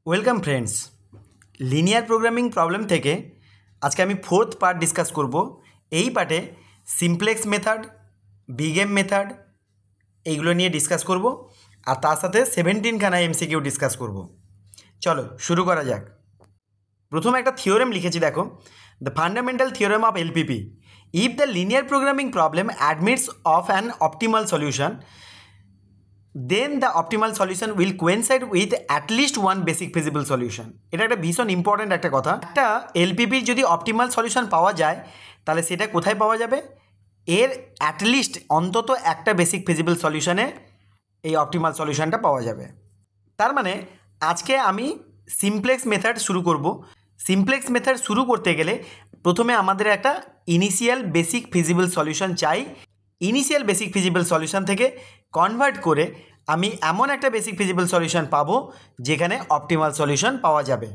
Welcome friends, linear programming problem থেকে আজকে আমি ফোর্থ পার্ট ডিসকাস করব। এই পার্টে সিমপ্লেক্স মেথড, বিগেম মেথড এইগুলো নিয়ে ডিসকাস করব, আর তার সাথে 17খানা এমসিকিউ ডিসকাস করব। চলো শুরু করা যাক। প্রথমে একটা থিওরেম লিখেছি, দেখো, the fundamental theorem of LPP, if the linear programming problem admits of an optimal solution, then the optimal solution will coincide with at least one basic feasible solution. এটা একটা ভীষণ ইম্পর্ট্যান্ট একটা কথা। একটা এলপিপির যদি অপটিমাল সলিউশন পাওয়া যায় তাহলে সেটা কোথায় পাওয়া যাবে? এর অ্যাটলিস্ট অন্তত একটা বেসিক ফিজিবল সলিউশনে এই অপটিমাল সলিউশনটা পাওয়া যাবে। তার মানে আজকে আমি সিমপ্লেক্স মেথড শুরু করব। সিমপ্লেক্স মেথড শুরু করতে গেলে প্রথমে আমাদের একটা ইনিশিয়াল বেসিক ফিজিবল সলিউশন চাই। ইনিশিয়াল বেসিক ফিজিবল সলিউশন থেকে কনভার্ট করে আমি এমন একটা বেসিক ফিজিবল সলিউশন পাবো যেখানে অপটিমাল সলিউশন পাওয়া যাবে।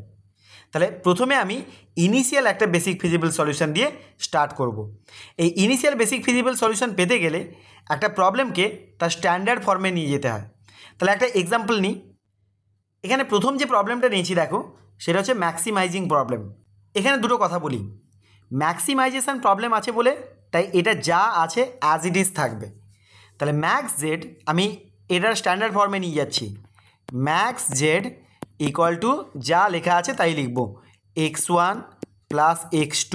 তাহলে প্রথমে আমি ইনিশিয়াল একটা বেসিক ফিজিবল সলিউশন দিয়ে স্টার্ট করব। এই ইনিশিয়াল বেসিক ফিজিবল সলিউশন পেতে গেলে একটা প্রবলেমকে তার স্ট্যান্ডার্ড ফর্মে নিয়ে যেতে হয়। তাহলে একটা এক্সাম্পল নিই। এখানে প্রথম যে প্রবলেমটা নিয়েছি দেখো, সেটা হচ্ছে ম্যাক্সিমাইজিং প্রবলেম। এখানে দুটো কথা বলি, ম্যাক্সিমাইজেশন প্রবলেম আছে বলে তাই এটা যা আছে অ্যাজ ইট ইজ থাকবে। তাহলে ম্যাক্স জেড আমি এটার স্ট্যান্ডার্ড ফর্মে নিয়ে যাচ্ছি। ম্যাক্স জেড ইকুয়াল টু যা লেখা আছে তাই লিখব, x1 plus x2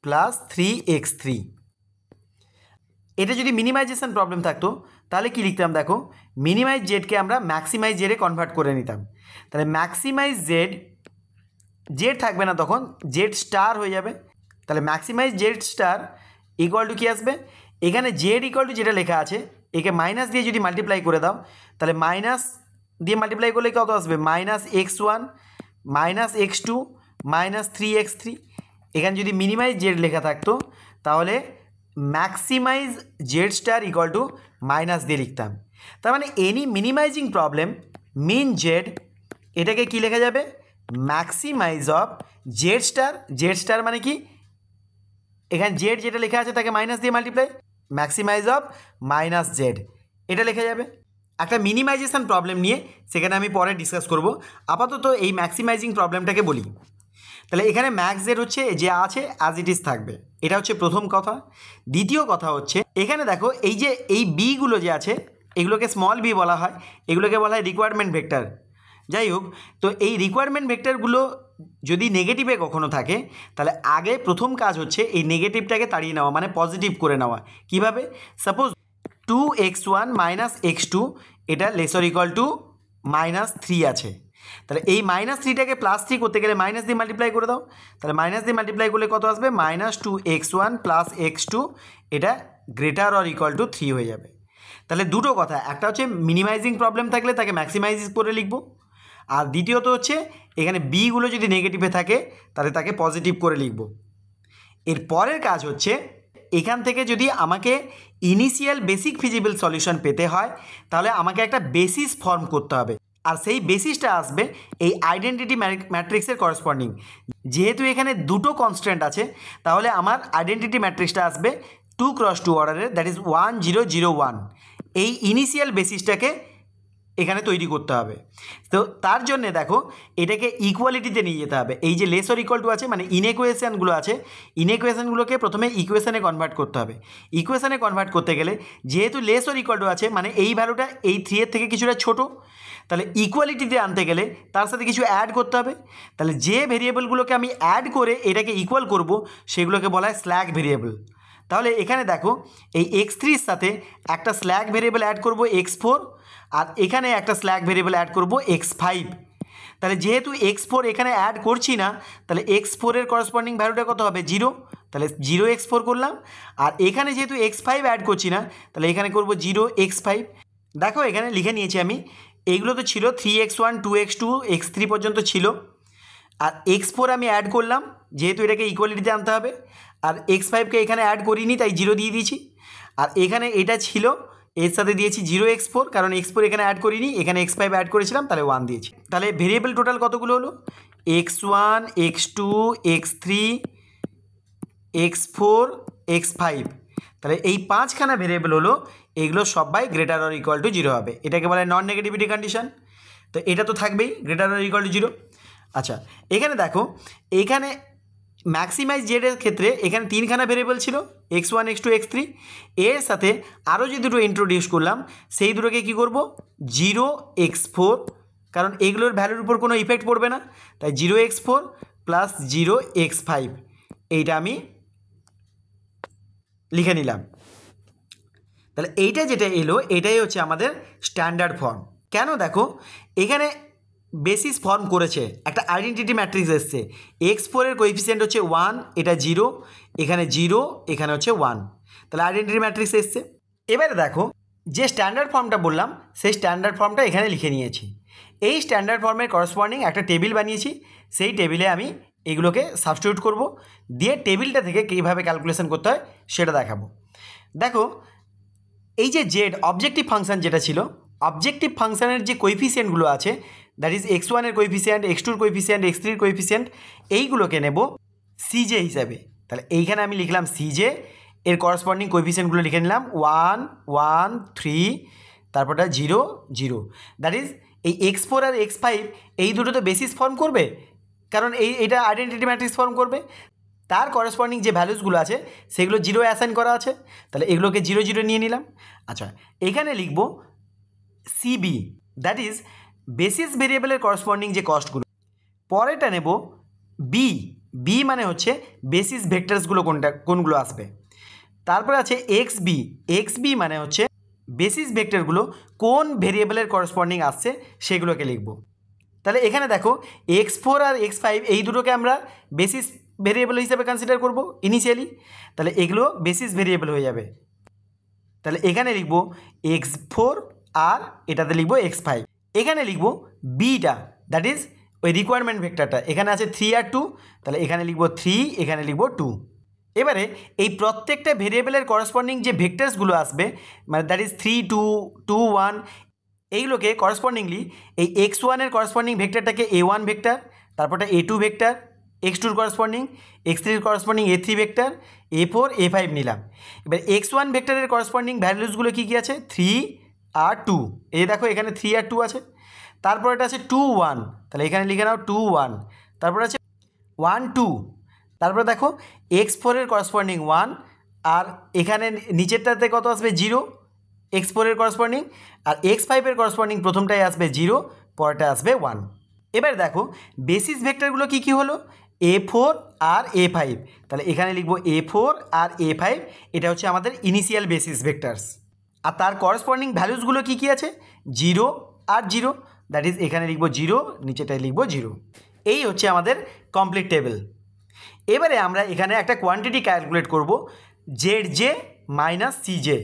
plus 3x3। এটা যদি মিনিমাইজেশন প্রবলেম থাকতো তাহলে কি লিখতাম দেখো, মিনিমাইজ জেডকে আমরা ম্যাক্সিমাইজ জেডে কনভার্ট করে নিতাম। তাহলে ম্যাক্সিমাইজ জেড, জেড থাকবে না তখন, জেড স্টার হয়ে যাবে। তাহলে maximize Z star equal to কী আসবে? এখানে জেড ইকুয়াল টু যেটা লেখা আছে একে মাইনাস দিয়ে যদি মাল্টিপ্লাই করে দাও তাহলে মাইনাস দিয়ে মাল্টিপ্লাই করলে কত আসবে? Minus x1 minus x2 minus 3x3। এখানে যদি মিনিমাইজ জেড লেখা থাকতো তাহলে maximize Z star equal to minus দিয়ে লিখতাম। তার মানে any minimizing problem min Z, এটাকে কি লেখা যাবে? Maximize of Z star. Z star মানে কি? এখানে জেড যেটা লেখা আছে তাকে মাইনাস দিয়ে multiply, maximize of minus Z, এটা লেখা যাবে। একটা মিনিমাইজেশন প্রবলেম নিয়ে সেখানে আমি পরে ডিসকাস করব। আপাতত এই ম্যাক্সিমাইজিং প্রবলেমটাকে বলি। তাহলে এখানে ম্যাক্স জেড হচ্ছে যে আছে অ্যাজ ইট ইজ থাকবে, এটা হচ্ছে প্রথম কথা। দ্বিতীয় কথা হচ্ছে এখানে দেখো এই যে এই বিগুলো যে আছে এগুলোকে স্মল বি বলা হয়, এগুলোকে বলা হয় রিকোয়ারমেন্ট ভেক্টর। যাই হোক, তো এই রিকোয়ারমেন্ট ভেক্টরগুলো যদি নেগেটিভে কখনো থাকে তাহলে আগে প্রথম কাজ হচ্ছে এই নেগেটিভটাকে তাড়িয়ে নেওয়া, মানে পজিটিভ করে নেওয়া। কিভাবে? সাপোজ 2x1 মাইনাস x2 এটা লেসর ইকুয়াল টু মাইনাস 3 আছে, তাহলে এই মাইনাস 3টাকে প্লাস 3 করতে গেলে মাইনাস দিয়ে মাল্টিপ্লাই করে দাও। তাহলে মাইনাস দিয়ে মাল্টিপ্লাই করলে কত আসবে? মাইনাস 2x1 প্লাস x2, এটা গ্রেটার অর ইকুয়াল টু 3 হয়ে যাবে। তাহলে দুটো কথা, একটা হচ্ছে মিনিমাইজিং প্রবলেম থাকলে তাকে ম্যাক্সিমাইজ করে লিখবো, আর দ্বিতীয়ত হচ্ছে এখানে বিগুলো যদি নেগেটিভে থাকে তাহলে তাকে পজিটিভ করে লিখব। এর পরের কাজ হচ্ছে এখান থেকে যদি আমাকে ইনিশিয়াল বেসিক ফিজিবল সলিউশন পেতে হয় তাহলে আমাকে একটা বেসিস ফর্ম করতে হবে, আর সেই বেসিসটা আসবে এই আইডেন্টিটি ম্যাট্রিক্সের করসপন্ডিং। যেহেতু এখানে দুটো কনস্ট্যান্ট আছে তাহলে আমার আইডেন্টিটি ম্যাট্রিক্সটা আসবে 2x2 অর্ডারের, দ্যাট ইজ 1 0 0 1। এই ইনিশিয়াল বেসিসটাকে এখানে তৈরি করতে হবে। তো তার জন্যে দেখো এটাকে ইকুয়ালিটিতে নিয়ে যেতে হবে। এই যে লেসর ইকুয়াল টু আছে মানে ইনইকুয়েশানগুলো আছে, ইনইকুয়েশানগুলোকে প্রথমে ইকুয়েশানে কনভার্ট করতে হবে। ইকুয়েশানে কনভার্ট করতে গেলে যেহেতু লেসর ইকুয়াল টু আছে মানে এই ভ্যালুটা এই 3 এর থেকে কিছুটা ছোট, তাহলে ইকুয়ালিটিতে আনতে গেলে তার সাথে কিছু অ্যাড করতে হবে। তাহলে যে ভেরিয়েবলগুলোকে আমি অ্যাড করে এটাকে ইকুয়াল করব সেগুলোকে বলা হয় স্ল্যাগ ভেরিয়েবল। তাহলে এখানে দেখো এই x3 এর সাথে একটা স্ল্যাগ ভেরিয়েবল অ্যাড করব x4, আর এখানে একটা স্ল্যাগ ভেরিয়েবল অ্যাড করব x5। তাহলে যেহেতু x4 এখানে অ্যাড করছি না তাহলে x4 এর করসপন্ডিং ভ্যালুটা কত হবে? 0। তাহলে 0x4 করলাম, আর এখানে যেহেতু x5 অ্যাড করছি না তাহলে এখানে করব 0x5। দেখো এখানে লিখে নিয়েছি আমি, এইগুলো তো ছিল 3x1 2x2 x3 পর্যন্ত ছিল, আর x4 আমি অ্যাড করলাম যেহেতু এটাকে ইকুয়ালিটিতে আনতে হবে, আর x5কে এখানে অ্যাড করিনি তাই 0 দিয়ে দিয়েছি, আর এখানে এটা ছিল এর সাথে দিয়েছি 0x4 কারণ x4 এখানে অ্যাড করিনি, এখানে x5 অ্যাড করেছিলাম তাহলে 1 দিয়েছি। তাহলে ভেরিয়েবল টোটাল কতগুলো হলো? x1 x2 x3 x4 x5। তাহলে এই 5খানা ভেরিয়েবল হলো, এগুলো সবাই গ্রেটার অর ইকুয়াল টু 0 হবে। এটাকে বলে নন নেগেটিভিটি কন্ডিশন। তো এটা তো থাকবেই গ্রেটার অর ইকুয়াল টু 0। আচ্ছা এখানে দেখো, এখানে ম্যাক্সিমাইজ জেডের ক্ষেত্রে এখানে 3খানা ভেরিয়েবল ছিল x1 x2 x3, এর সাথে আরও যে দুটো ইন্ট্রোডিউস করলাম সেই দুটোকে কী করব 0 x4, কারণ এগুলোর ভ্যালুর উপর কোনো ইফেক্ট পড়বে না, তাই 0 x4 প্লাস 0 x5 এইটা আমি লিখে নিলাম। তাহলে এইটা যেটা এলো এটাই হচ্ছে আমাদের স্ট্যান্ডার্ড ফর্ম। কেন দেখো এখানে বেসিস ফর্ম করেছে, একটা আইডেন্টিটি ম্যাট্রিক্স এসছে, x4 এর কোএফিসিয়েন্ট হচ্ছে 1, এটা 0, এখানে 0, এখানে হচ্ছে 1, তাহলে আইডেন্টিটি ম্যাট্রিক্স এসছে। এবারে দেখো যে স্ট্যান্ডার্ড ফর্মটা বললাম সেই স্ট্যান্ডার্ড ফর্মটা এখানে লিখে নিয়েছি। এই স্ট্যান্ডার্ড ফর্মের করসপন্ডিং একটা টেবিল বানিয়েছি, সেই টেবিলে আমি এগুলোকে সাবস্টিটিউট করব, দিয়ে টেবিলটা থেকে কীভাবে ক্যালকুলেশন করতে হয় সেটা দেখাবো। দেখো এই যে জেড অবজেক্টিভ ফাংশান যেটা ছিল, অবজেক্টিভ ফাংশানের যে কোএফিসিয়েন্টগুলো আছে, দ্যাট ইজ x1 এর কোএফিসিয়েন্ট, x2 এর কোএফিসিয়েন্ট, x3 এর কোএফিসিয়েন্ট, এইগুলোকে নেব সিজে হিসাবে। তাহলে এইখানে আমি লিখলাম সিজে, এর করসপন্ডিং কোএফিসিয়েন্টগুলো লিখে নিলাম 1 1 3, তারপরটা 0 0। দ্যাট ইজ এই x4 আর x5 এই দুটো তো বেসিস ফর্ম করবে, কারণ এইটা আইডেন্টিটি ম্যাট্রিক্স ফর্ম করবে, তার করসপন্ডিং যে ভ্যালুসগুলো আছে সেগুলো 0 অ্যাসাইন করা আছে, তাহলে এগুলোকে 0 0 নিয়ে নিলাম। আচ্ছা এখানে লিখব সিবি, দ্যাট ইজ বেসিস ভেরিয়েবলের করসপন্ডিং যে কস্টগুলো। পরেটা নেব বি, বি মানে হচ্ছে বেসিস ভেক্টরসগুলো কোনগুলো আসবে। তারপরে আছে এক্সবি, এক্সবি মানে হচ্ছে বেসিস ভেক্টরগুলো কোন ভেরিয়েবলের করসপন্ডিং আসছে সেগুলোকে লিখব। তাহলে এখানে দেখো x4 আর x5 এই দুটোকে আমরা বেসিস ভেরিয়েবল হিসেবে কনসিডার করব ইনিশিয়ালি, তাহলে এগুলো বেসিস ভেরিয়েবল হয়ে যাবে। তাহলে এখানে লিখব x4 আর এটাতে লিখব x5, এখানে লিখব বিটা, দ্যাট ইজ ওই রিকোয়ারমেন্ট ভেক্টরটা, এখানে আছে 3 আর 2, তাহলে এখানে লিখব 3, এখানে লিখব 2। এবারে এই প্রত্যেকটা ভেরিয়েবলের করসপন্ডিং যে ভেক্টরসগুলো আসবে, মানে দ্যাট ইজ 3 2 2 1, এইগুলোকে করসপন্ডিংলি এই x1 এর করসপন্ডিং ভেক্টরটাকে a1 ভেক্টর, তারপরটা a2 vector, x2 corresponding, x3 corresponding a3 vector, a4 a5 নিলাম। এবার x1 ভেক্টরের করসপন্ডিং ভ্যালুসগুলো কী কী আছে 3 আর 2, এই দেখো এখানে 3 আর 2 আছে। তারপর এটা আছে 2 1, তাহলে এখানে লিখে নাও 2 1, তারপর আছে 1 2, তারপরে দেখো x4 এর করসপন্ডিং 1, আর এখানে নিচেরটাতে কত আসবে 0 x4 এর করসপন্ডিং, আর x5 এর করসপন্ডিং প্রথমটাই আসবে 0, পরেরটা আসবে 1। এবার দেখো বেসিস ভেক্টরগুলো কী কী হলো a4 আর a5, তাহলে এখানে লিখব a4 আর a5, এটা হচ্ছে আমাদের ইনিশিয়াল বেসিস ভেক্টরস। আর তার করসপন্ডিং ভ্যালুসগুলো কী কী আছে 0 আর 0, দ্যাট ইজ এখানে লিখব 0, নিচেটায় লিখব 0। এই হচ্ছে আমাদের কমপ্লিট টেবিল। এবারে আমরা এখানে একটা কোয়ান্টিটি ক্যালকুলেট করব Z J minus C J.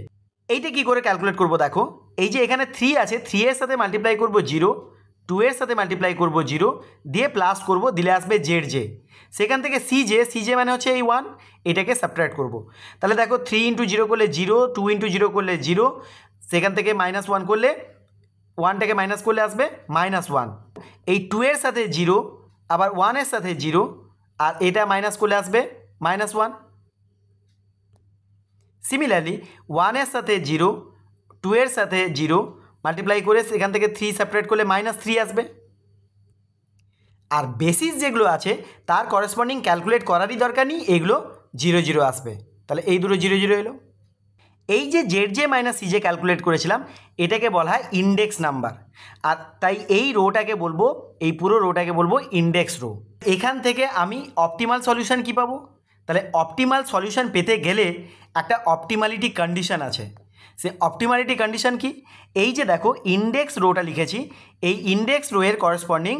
এইটা কী করে ক্যালকুলেট করব দেখো, এই যে এখানে 3 আছে, 3 এর সাথে মাল্টিপ্লাই করব 0, 2 এর সাথে মাল্টিপ্লাই করব 0, দিয়ে প্লাস করব, দিলে আসবে জেড জে। সেখান থেকে সি জে মানে হচ্ছে এই 1, এটাকে সাবট্রাক্ট করব। তাহলে দেখো 3 ইন্টু 0 করলে 0, 2 ইন্টু 0 করলে 0, সেখান থেকে -1 করলে 1টাকে মাইনাস করলে আসবে -1। এই 2 এর সাথে 0, আবার 1 এর সাথে 0, আর এটা মাইনাস করলে আসবে -1। সিমিলারলি 1 এর সাথে 0, 2 এর সাথে 0 মাল্টিপ্লাই করে সেখান থেকে 3 সেপারেট করলে -3 আসবে। আর বেসিস যেগুলো আছে তার করসপন্ডিং ক্যালকুলেট করারই দরকার নেই, এগুলো 0 0 আসবে, তাহলে এই দুটো 0 0 এলো। এই যে Z J minus C J calculate করেছিলাম এটাকে বলা হয় ইন্ডেক্স নাম্বার, আর তাই এই রোটাকে বলবো, এই পুরো রোটাকে বলবো ইন্ডেক্স রো। এখান থেকে আমি অপটিমাল সলিউশন কী পাবো, তাহলে অপটিমাল সলিউশন পেতে গেলে একটা অপটিমালিটি কন্ডিশন আছে। সে অপটিমালিটি কন্ডিশন কি, এই যে দেখো ইন্ডেক্স রোটা লিখেছি, এই ইন্ডেক্স রো এর করসপন্ডিং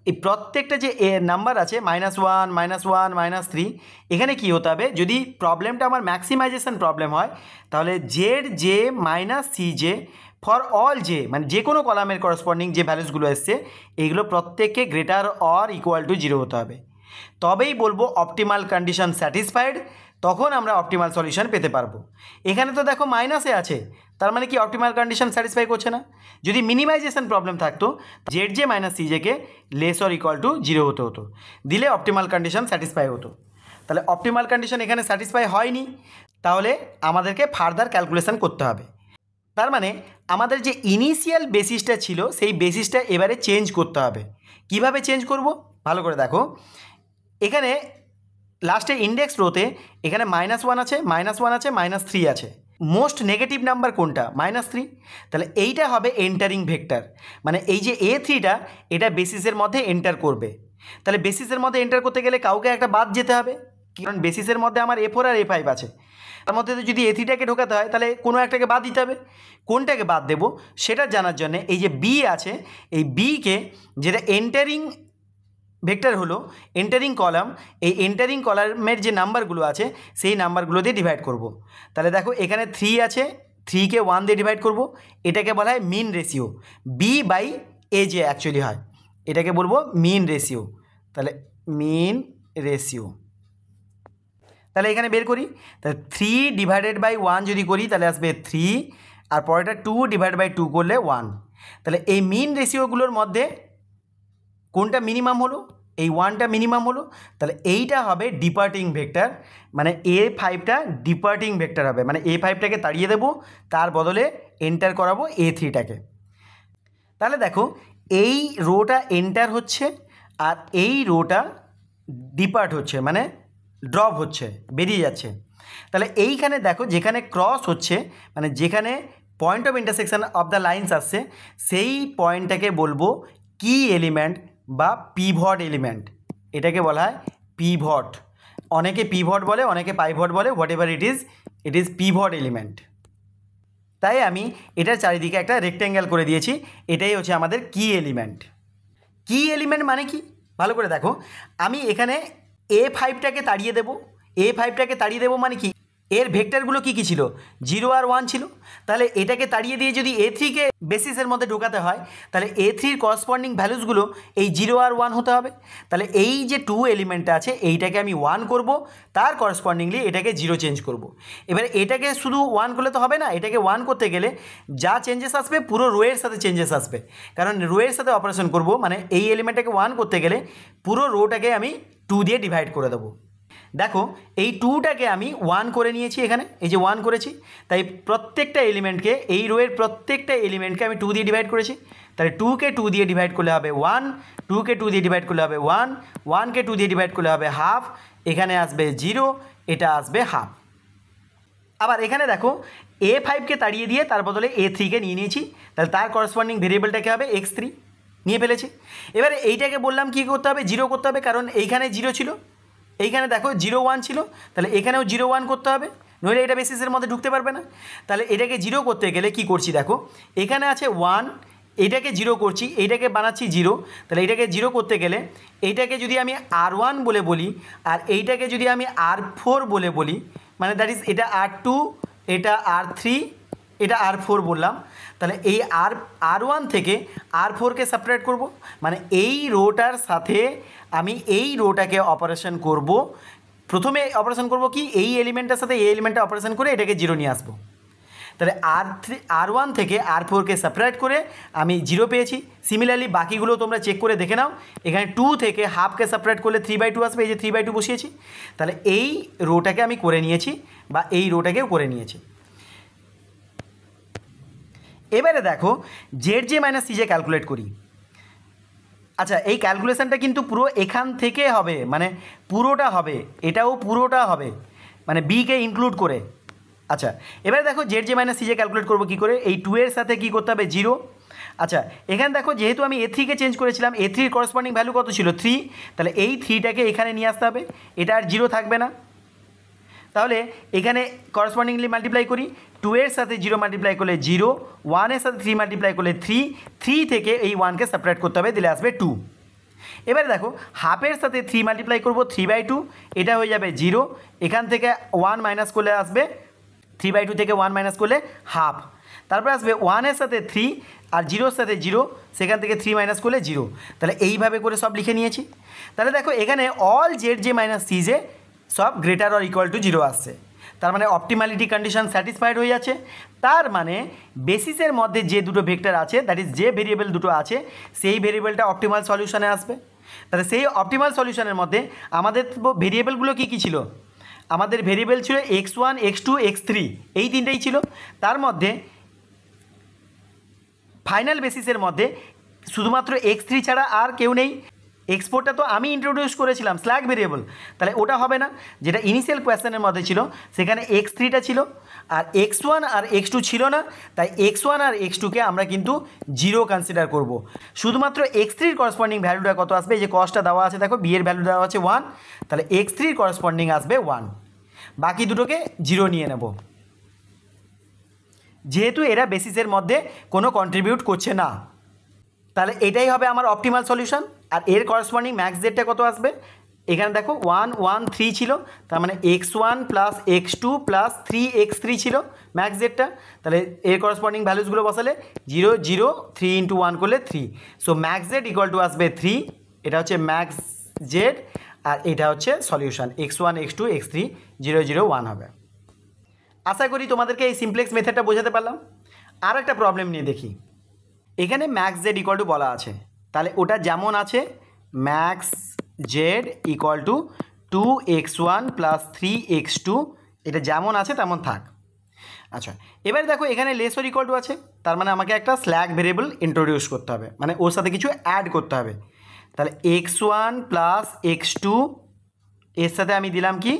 এই প্রত্যেকটা যে নাম্বার আছে -1 -1 -3, এখানে কি হতে হবে, যদি প্রবলেমটা আমার ম্যাক্সিমাইজেশন প্রবলেম হয় তাহলে Z J minus C J for all J, মানে যে কোনো কলামের করসপন্ডিং যে ভ্যালুসগুলো এসছে এইগুলো প্রত্যেককে গ্রেটার অর ইকুয়াল টু 0 হতে হবে, তবেই বলবো অপটিমাল কন্ডিশন স্যাটিসফাইড, তখন আমরা অপটিমাল সলিউশন পেতে পারবো। এখানে তো দেখো মাইনাসে আছে, তার মানে কি অপটিমাল কন্ডিশন স্যাটিসফাই করছে না। যদি মিনিমাইজেশন প্রবলেম থাকতো জেড জে মাইনাস সি জেকে লেস অর ইকুয়াল টু 0 হতে হতো, দিলে অপটিমাল কন্ডিশন স্যাটিসফাই হতো। তাহলে অপটিমাল কন্ডিশন এখানে স্যাটিসফাই হয়নি, তাহলে আমাদেরকে ফার্দার ক্যালকুলেশন করতে হবে। তার মানে আমাদের যে ইনিশিয়াল বেসিসটা ছিল সেই বেসিসটা এবারে চেঞ্জ করতে হবে। কিভাবে চেঞ্জ করব ভালো করে দেখো, এখানে লাস্টে ইন্ডেক্স রোতে এখানে -1 আছে, -1 আছে, -3 আছে। মোস্ট নেগেটিভ নাম্বার কোনটা? -3। তাহলে এইটা হবে এন্টারিং ভেক্টর, মানে এই যে A3টা এটা বেসিসের মধ্যে এন্টার করবে। তাহলে বেসিসের মধ্যে এন্টার করতে গেলে কাউকে একটা বাদ যেতে হবে, কারণ বেসিসের মধ্যে আমার A4 আর A5 আছে, তার মধ্যে যদি A3টাকে ঢোকাতে হয় তাহলে কোনো একটাকে বাদ দিতে হবে। কোনটাকে বাদ দেবো সেটা জানার জন্য এই যে B আছে, এই Bকে যেটা এন্টারিং ভেক্টর হলো এন্টারিং কলাম, এই এন্টারিং কলামের যে নাম্বারগুলো আছে সেই নাম্বারগুলো দিয়ে ডিভাইড করব। তাহলে দেখো এখানে 3 আছে, 3কে 1 দিয়ে ডিভাইড করব, এটাকে বলা হয় মিন রেশিও, B/A যে অ্যাকচুয়ালি হয় এটাকে বলবো মিন রেশিও। তাহলে মিন রেশিও, তাহলে এখানে বের করি, তাহলে 3/1 যদি করি তাহলে আসবে 3, আর পরেরটা 2/2 করলে 1। তাহলে এই মিন রেশিওগুলোর মধ্যে কোনটা মিনিমাম হলো? এই 1টা মিনিমাম হলো, তাহলে এইটা হবে ডিপার্টিং ভেক্টর, মানে A5টা ডিপার্টিং ভেক্টর হবে, মানে A5টাকে তাড়িয়ে দেবো, তার বদলে এন্টার করাবো A3টাকে। তাহলে দেখো এই রোটা এন্টার হচ্ছে আর এই রোটা ডিপার্ট হচ্ছে, মানে ড্রপ হচ্ছে, বেরিয়ে যাচ্ছে। তাহলে এইখানে দেখো যেখানে ক্রস হচ্ছে, মানে যেখানে point of intersection of the lines আসছে সেই পয়েন্টটাকে বলবো কি এলিমেন্ট বা পিভট এলিমেন্ট, এটাকে বলা হয় পিভট। অনেকে পিভট বলে, অনেকে পাইভট বলে, what ever it is pivot element. তাই আমি এটার চারিদিকে একটা রেক্ট্যাঙ্গেল করে দিয়েছি, এটাই হচ্ছে আমাদের কি এলিমেন্ট। কি এলিমেন্ট মানে কি ভালো করে দেখো, আমি এখানে A5টাকে তাড়িয়ে দেবো, A5টাকে তাড়িয়ে দেবো মানে কি, এর ভেক্টরগুলো কী কী ছিল? 0 আর 1 ছিল। তাহলে এটাকে তাড়িয়ে দিয়ে যদি A3কে বেসিসের মধ্যে ঢোকাতে হয় তাহলে A3-র করসপন্ডিং ভ্যালুসগুলো এই 0 আর 1 হতে হবে। তাহলে এই যে 2 এলিমেন্টটা আছে এইটাকে আমি 1 করব, তার করসপন্ডিংলি এটাকে 0 চেঞ্জ করব। এবারে এটাকে শুধু 1 করলে তো হবে না, এটাকে 1 করতে গেলে যা চেঞ্জেস আসবে পুরো রোয়ের সাথে চেঞ্জেস আসবে, কারণ রোয়ের সাথে অপারেশন করব, মানে এই এলিমেন্টটাকে 1 করতে গেলে পুরো রোটাকে আমি 2 দিয়ে ডিভাইড করে দেবো। দেখো এই 2টাকে আমি 1 করে নিয়েছি, এখানে এই যে 1 করেছি, তাই প্রত্যেকটা এলিমেন্টকে, এই রোয়ের প্রত্যেকটা এলিমেন্টকে আমি 2 দিয়ে ডিভাইড করেছি। তাহলে 2কে 2 দিয়ে ডিভাইড করলে হবে 1, 2কে 2 দিয়ে ডিভাইড করলে হবে 1, 1কে 2 দিয়ে ডিভাইড করলে হবে হাফ, এখানে আসবে 0, এটা আসবে হাফ। আবার এখানে দেখো A5কে তাড়িয়ে দিয়ে তার বদলে A3কে নিয়ে নিয়েছি, তাহলে তার করসপন্ডিং ভেরিয়েবলটাকে হবে x3 নিয়ে ফেলেছি। এবারে এইটাকে বললাম কী করতে হবে, 0 করতে হবে, কারণ এইখানে 0 ছিল, এইখানে দেখো 0 1 ছিল, তাহলে এখানেও 0 1 করতে হবে, নইলে এটা বেসিসের মধ্যে ঢুকতে পারবে না। তাহলে এটাকে 0 করতে গেলে কি করছি দেখো, এখানে আছে 1, এইটাকে 0 করছি, এইটাকে বানাচ্ছি 0, তাহলে এইটাকে 0 করতে গেলে এইটাকে যদি আমি R1 বলে বলি আর এইটাকে যদি আমি R4 বলে বলি, মানে দ্যাট ইজ এটা R2, এটা R3, এটা R4 বললাম, তাহলে এই R1 থেকে R4কে সেপারেট করব, মানে এই রোটার সাথে আমি এই রোটাকে অপারেশন করব। প্রথমে অপারেশন করব কি, এই এলিমেন্টের সাথে এই এলিমেন্টটা অপারেশন করে এটাকে 0 নিয়ে আসবো। তাহলে R1 থেকে R4কে সেপারেট করে আমি 0 পেয়েছি। সিমিলারলি বাকিগুলো তোমরা চেক করে দেখে নাও, এখানে 2 থেকে হাফকে সেপারেট করলে 3/2 আসবে, এই যে 3/2 বসিয়েছি, তাহলে এই রোটাকে আমি করে নিয়েছি বা এই রোটাকেও করে নিয়েছি। এবারে দেখো Z J minus C J calculate করি। আচ্ছা এই ক্যালকুলেশানটা কিন্তু পুরো এখান থেকে হবে, মানে পুরোটা হবে, এটাও পুরোটা হবে, মানে বিকে ইনক্লুড করে। আচ্ছা এবারে দেখো Z J minus C J calculate করবো কী করে, এই 2 এর সাথে কী করতে হবে 0। আচ্ছা এখানে দেখো যেহেতু আমি A3কে চেঞ্জ করেছিলাম, A3-র করসপন্ডিং ভ্যালু কত ছিল 3, তাহলে এই 3টাকে এখানে নিয়ে আসতে হবে, এটা আর 0 থাকবে না। তাহলে এখানে করসপন্ডিংলি মাল্টিপ্লাই করি, 2 এর সাথে 0 মাল্টিপ্লাই করলে 0, 1 এর সাথে 3 মাল্টিপ্লাই করলে 3, 3 থেকে এই 1কে সেপারেট করতে হবে, দিলে আসবে 2। এবারে দেখো হাফের সাথে 3 মাল্টিপ্লাই করবো 3/2, এটা হয়ে যাবে 0, এখান থেকে 1 মাইনাস করলে আসবে 3/2 থেকে 1 মাইনাস করলে হাফ, তারপরে আসবে 1 এর সাথে 3 আর 0-র সাথে 0, সেখান থেকে 3 মাইনাস করলে 0। তাহলে এইভাবে করে সব লিখে নিয়েছি। তাহলে দেখো এখানে all Z J minus C J সব গ্রেটার অর ইকুয়াল টু 0 আসছে, তার মানে অপটিমালিটি কন্ডিশন স্যাটিসফাইড হয়ে যাচ্ছে। তার মানে বেসিসের মধ্যে যে দুটো ভেক্টর আছে, দ্যাট ইজ যে ভেরিয়েবল দুটো আছে সেই ভেরিয়েবলটা অপটিমাল সলিউশনে আসবে। তাহলে সেই অপটিমাল সলিউশনের মধ্যে আমাদের ভেরিয়েবলগুলো কী কী ছিল, আমাদের ভেরিয়েবল ছিল x1 x2 x3, এই তিনটেই ছিল। তার মধ্যে ফাইনাল বেসিসের মধ্যে শুধুমাত্র x3 ছাড়া আর কেউ নেই। এক্সপোর্টটা তো আমি ইন্ট্রোডিউস করেছিলাম স্ল্যাগ ভেরিয়েবল, তাহলে ওটা হবে না। যেটা ইনিশিয়াল কোয়েশ্চেনের মধ্যে ছিল সেখানে x3টা ছিল আর x1 আর x2 ছিল না, তাই x1 আর x2কে আমরা কিন্তু 0 কনসিডার করব। শুধুমাত্র x3-র করসপন্ডিং ভ্যালুটা কত আসবে, যে কস্টটা দেওয়া আছে দেখো, b এর ভ্যালু দেওয়া আছে 1, তাহলে x3-র করসপন্ডিং আসবে 1, বাকি দুটোকে 0 নিয়ে নেব, যেহেতু এরা বেসিসের মধ্যে কোনো কন্ট্রিবিউট করছে না। তাহলে এটাই হবে আমার অপটিমাল সলিউশন। আর এর করসপন্ডিং ম্যাক্স জেডটা কত আসবে, এখানে দেখো 1 1 3 ছিল, তার মানে x1 plus x2 plus 3x3 ছিল ম্যাক্স জেডটা। তাহলে এর করসপন্ডিং ভ্যালুসগুলো বসালে 0 0 3 ইন্টু 1 করলে 3, so max Z equal to আসবে 3, এটা হচ্ছে ম্যাক্স জেড আর এটা হচ্ছে সলিউশন x1 x2 x3 0 0 1 হবে। আশা করি তোমাদেরকে এই সিমপ্লেক্স মেথডটা বোঝাতে পারলাম। আর একটা প্রবলেম নিয়ে দেখি, এখানে ম্যাক্স জেড ইকুয়াল টু বলা আছে, তাহলে ওটা যেমন আছে max Z equal two 2x1 plus 3x2, এটা যেমন আছে তেমন থাক। আচ্ছা, এবারে দেখো এখানে লেস অর ইকুয়াল টু আছে, তার মানে আমাকে একটা স্ল্যাগ ভেরিয়েবল ইন্ট্রোডিউস করতে হবে, মানে ওর সাথে কিছু অ্যাড করতে হবে। তাহলে x1 প্লাস x2, এর সাথে আমি দিলাম কি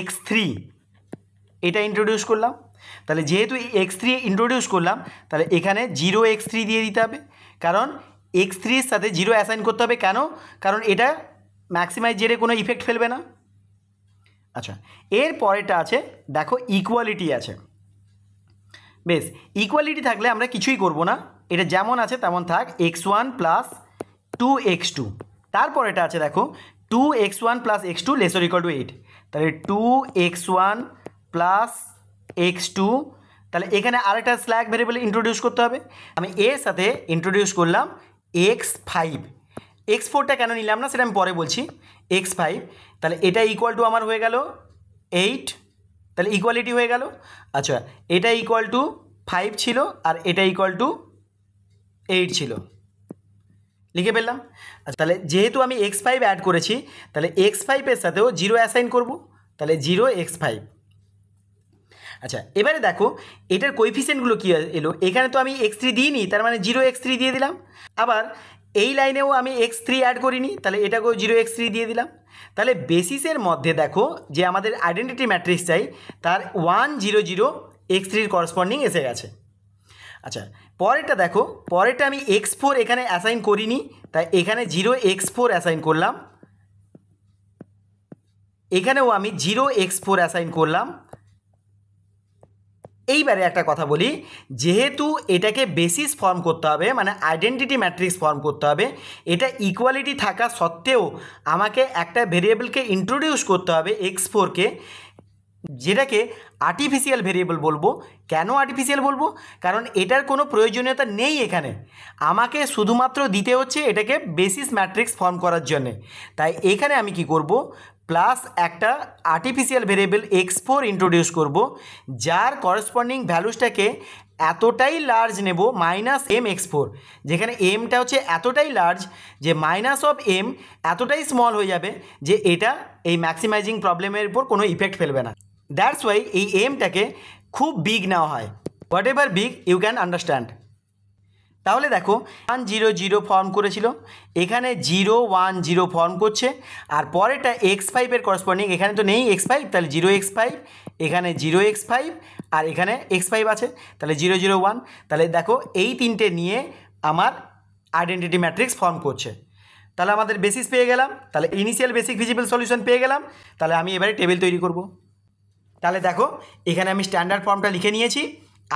x3, এটা ইন্ট্রোডিউস করলাম। তাহলে যেহেতু x3 ইন্ট্রোডিউস করলাম, তাহলে এখানে 0x3 দিয়ে দিতে হবে, কারণ x3-এর সাথে 0 অ্যাসাইন করতে হবে। কেন? কারণ এটা ম্যাক্সিমাইজ জেডে কোনো ইফেক্ট ফেলবে না। আচ্ছা, এর পরেরটা আছে দেখো ইকুয়ালিটি আছে। বেশ, ইকুয়ালিটি থাকলে আমরা কিছুই করব না, এটা যেমন আছে তেমন থাক, x1 প্লাস 2x2। তারপর এটা আছে দেখো 2x1 plus x2 laser equal to 8, তাহলে 2x1 প্লাস x2, তাহলে এখানে আরেকটা স্ল্যাগ ভেরিয়েবল ইন্ট্রোডিউস করতে হবে। আমি এর সাথে ইন্ট্রোডিউস করলাম x5, x4টা কেন নিলাম না সেটা আমি পরে বলছি, x5, তাহলে এটা ইকুয়াল টু আমার হয়ে গেল 8, তাহলে ইকুয়ালিটি হয়ে গেল। আচ্ছা, এটা ইকুয়াল টু 5 ছিল আর এটা ইকুয়াল টু 8 ছিল, লিখে ফেললাম। আচ্ছা, তাহলে যেহেতু আমি x5 অ্যাড করেছি, তাহলে x5-এর সাথেও 0 অ্যাসাইন করব, তাহলে 0x5। আচ্ছা, এবারে দেখো এটার কোএফিসিয়েন্টগুলো কী এলো, এখানে তো আমি x3 দিইনি, তার মানে 0x3 দিয়ে দিলাম। আবার এই লাইনেও আমি x3 অ্যাড করিনি, তাহলে এটাকেও 0x3 দিয়ে দিলাম। তাহলে বেসিসের মধ্যে দেখো যে আমাদের আইডেন্টিটি ম্যাট্রিক্স চাই, তার 1 0 0 x3-র করসপন্ডিং এসে গেছে। আচ্ছা, পরেরটা দেখো, পরেরটা আমি x4 এখানে অ্যাসাইন করিনি, তাই এখানে 0x4 অ্যাসাইন করলাম, এখানেও আমি 0x4 অ্যাসাইন করলাম। এইবারে একটা কথা বলি, যেহেতু এটাকে বেসিস ফর্ম করতে হবে, মানে আইডেন্টিটি ম্যাট্রিক্স ফর্ম করতে হবে, এটা ইকুয়ালিটি থাকা সত্ত্বেও আমাকে একটা ভেরিয়েবলকে ইন্ট্রোডিউস করতে হবে x4-কে, যেটাকে আর্টিফিশিয়াল ভেরিয়েবল বলবো। কেন আর্টিফিশিয়াল বলবো? কারণ এটার কোনো প্রয়োজনীয়তা নেই এখানে, আমাকে শুধুমাত্র দিতে হচ্ছে এটাকে বেসিস ম্যাট্রিক্স ফর্ম করার জন্যে। তাই এখানে আমি কি করব, প্লাস একটা আর্টিফিশিয়াল ভেরিয়েবল x4 ইন্ট্রোডিউস করব, যার করসপন্ডিং ভ্যালুসটাকে এতটাই লার্জ নেব -m(x4), যেখানে এমটা হচ্ছে এতটাই লার্জ যে -m এতটাই স্মল হয়ে যাবে যে এটা এই ম্যাক্সিমাইজিং প্রবলেমের উপর কোনো ইফেক্ট ফেলবে না। দ্যাটস ওয়াই এই এমটাকে খুব বিগ নেওয়া হয়, whatever big you can understand. তাহলে দেখো 1 0 0 ফর্ম করেছিল, এখানে 0 1 0 ফর্ম করছে, আর পরেরটা x5-এর করসপন্ডিং এখানে তো নেই x5, তাহলে 0x5, এখানে 0x5 আর এখানে x5 আছে, তাহলে 0 0 1। তাহলে দেখো এই তিনটে নিয়ে আমার আইডেন্টিটি ম্যাট্রিক্স ফর্ম করছে। তাহলে আমাদের বেসিস পেয়ে গেলাম, তাহলে ইনিশিয়াল বেসিক ভিজিবল সলিউশন পেয়ে গেলাম। তাহলে আমি এবারে টেবিল তৈরি করব। তাহলে দেখো এখানে আমি স্ট্যান্ডার্ড ফর্মটা লিখে নিয়েছি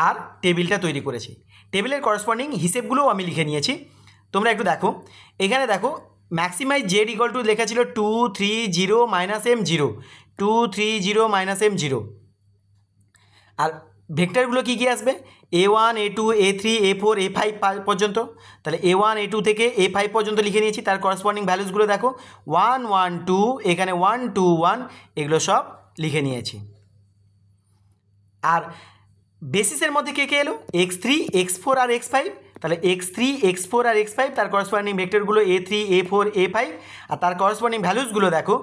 আর টেবিলটা তৈরি করেছি, টেবিলের করসপন্ডিং হিসেবগুলোও আমি লিখে নিয়েছি। তোমরা একটু দেখো, এখানে দেখো ম্যাক্সিমাইজ জেড ইকুয়াল টু লেখা ছিল 2 3 0 -m0, 2 3 0 -m0, আর ভেক্টরগুলো কী কী আসবে, a1 a2 a3 a4 a5 পর্যন্ত। তাহলে a1 a2 থেকে a5 পর্যন্ত লিখে নিয়েছি, তার করসপন্ডিং ভ্যালুসগুলো দেখো 1 1 2, এখানে 1 2 1, এগুলো সব লিখে নিয়েছি। আর বেসিসের মধ্যে কে কে এলো, x3 x4 আর x5, তাহলে x3 x4 আর x5 তার করসপন্ডিং ভেক্টরগুলো a3 a4 a5, আর তার করসপন্ডিং ভ্যালুসগুলো দেখো,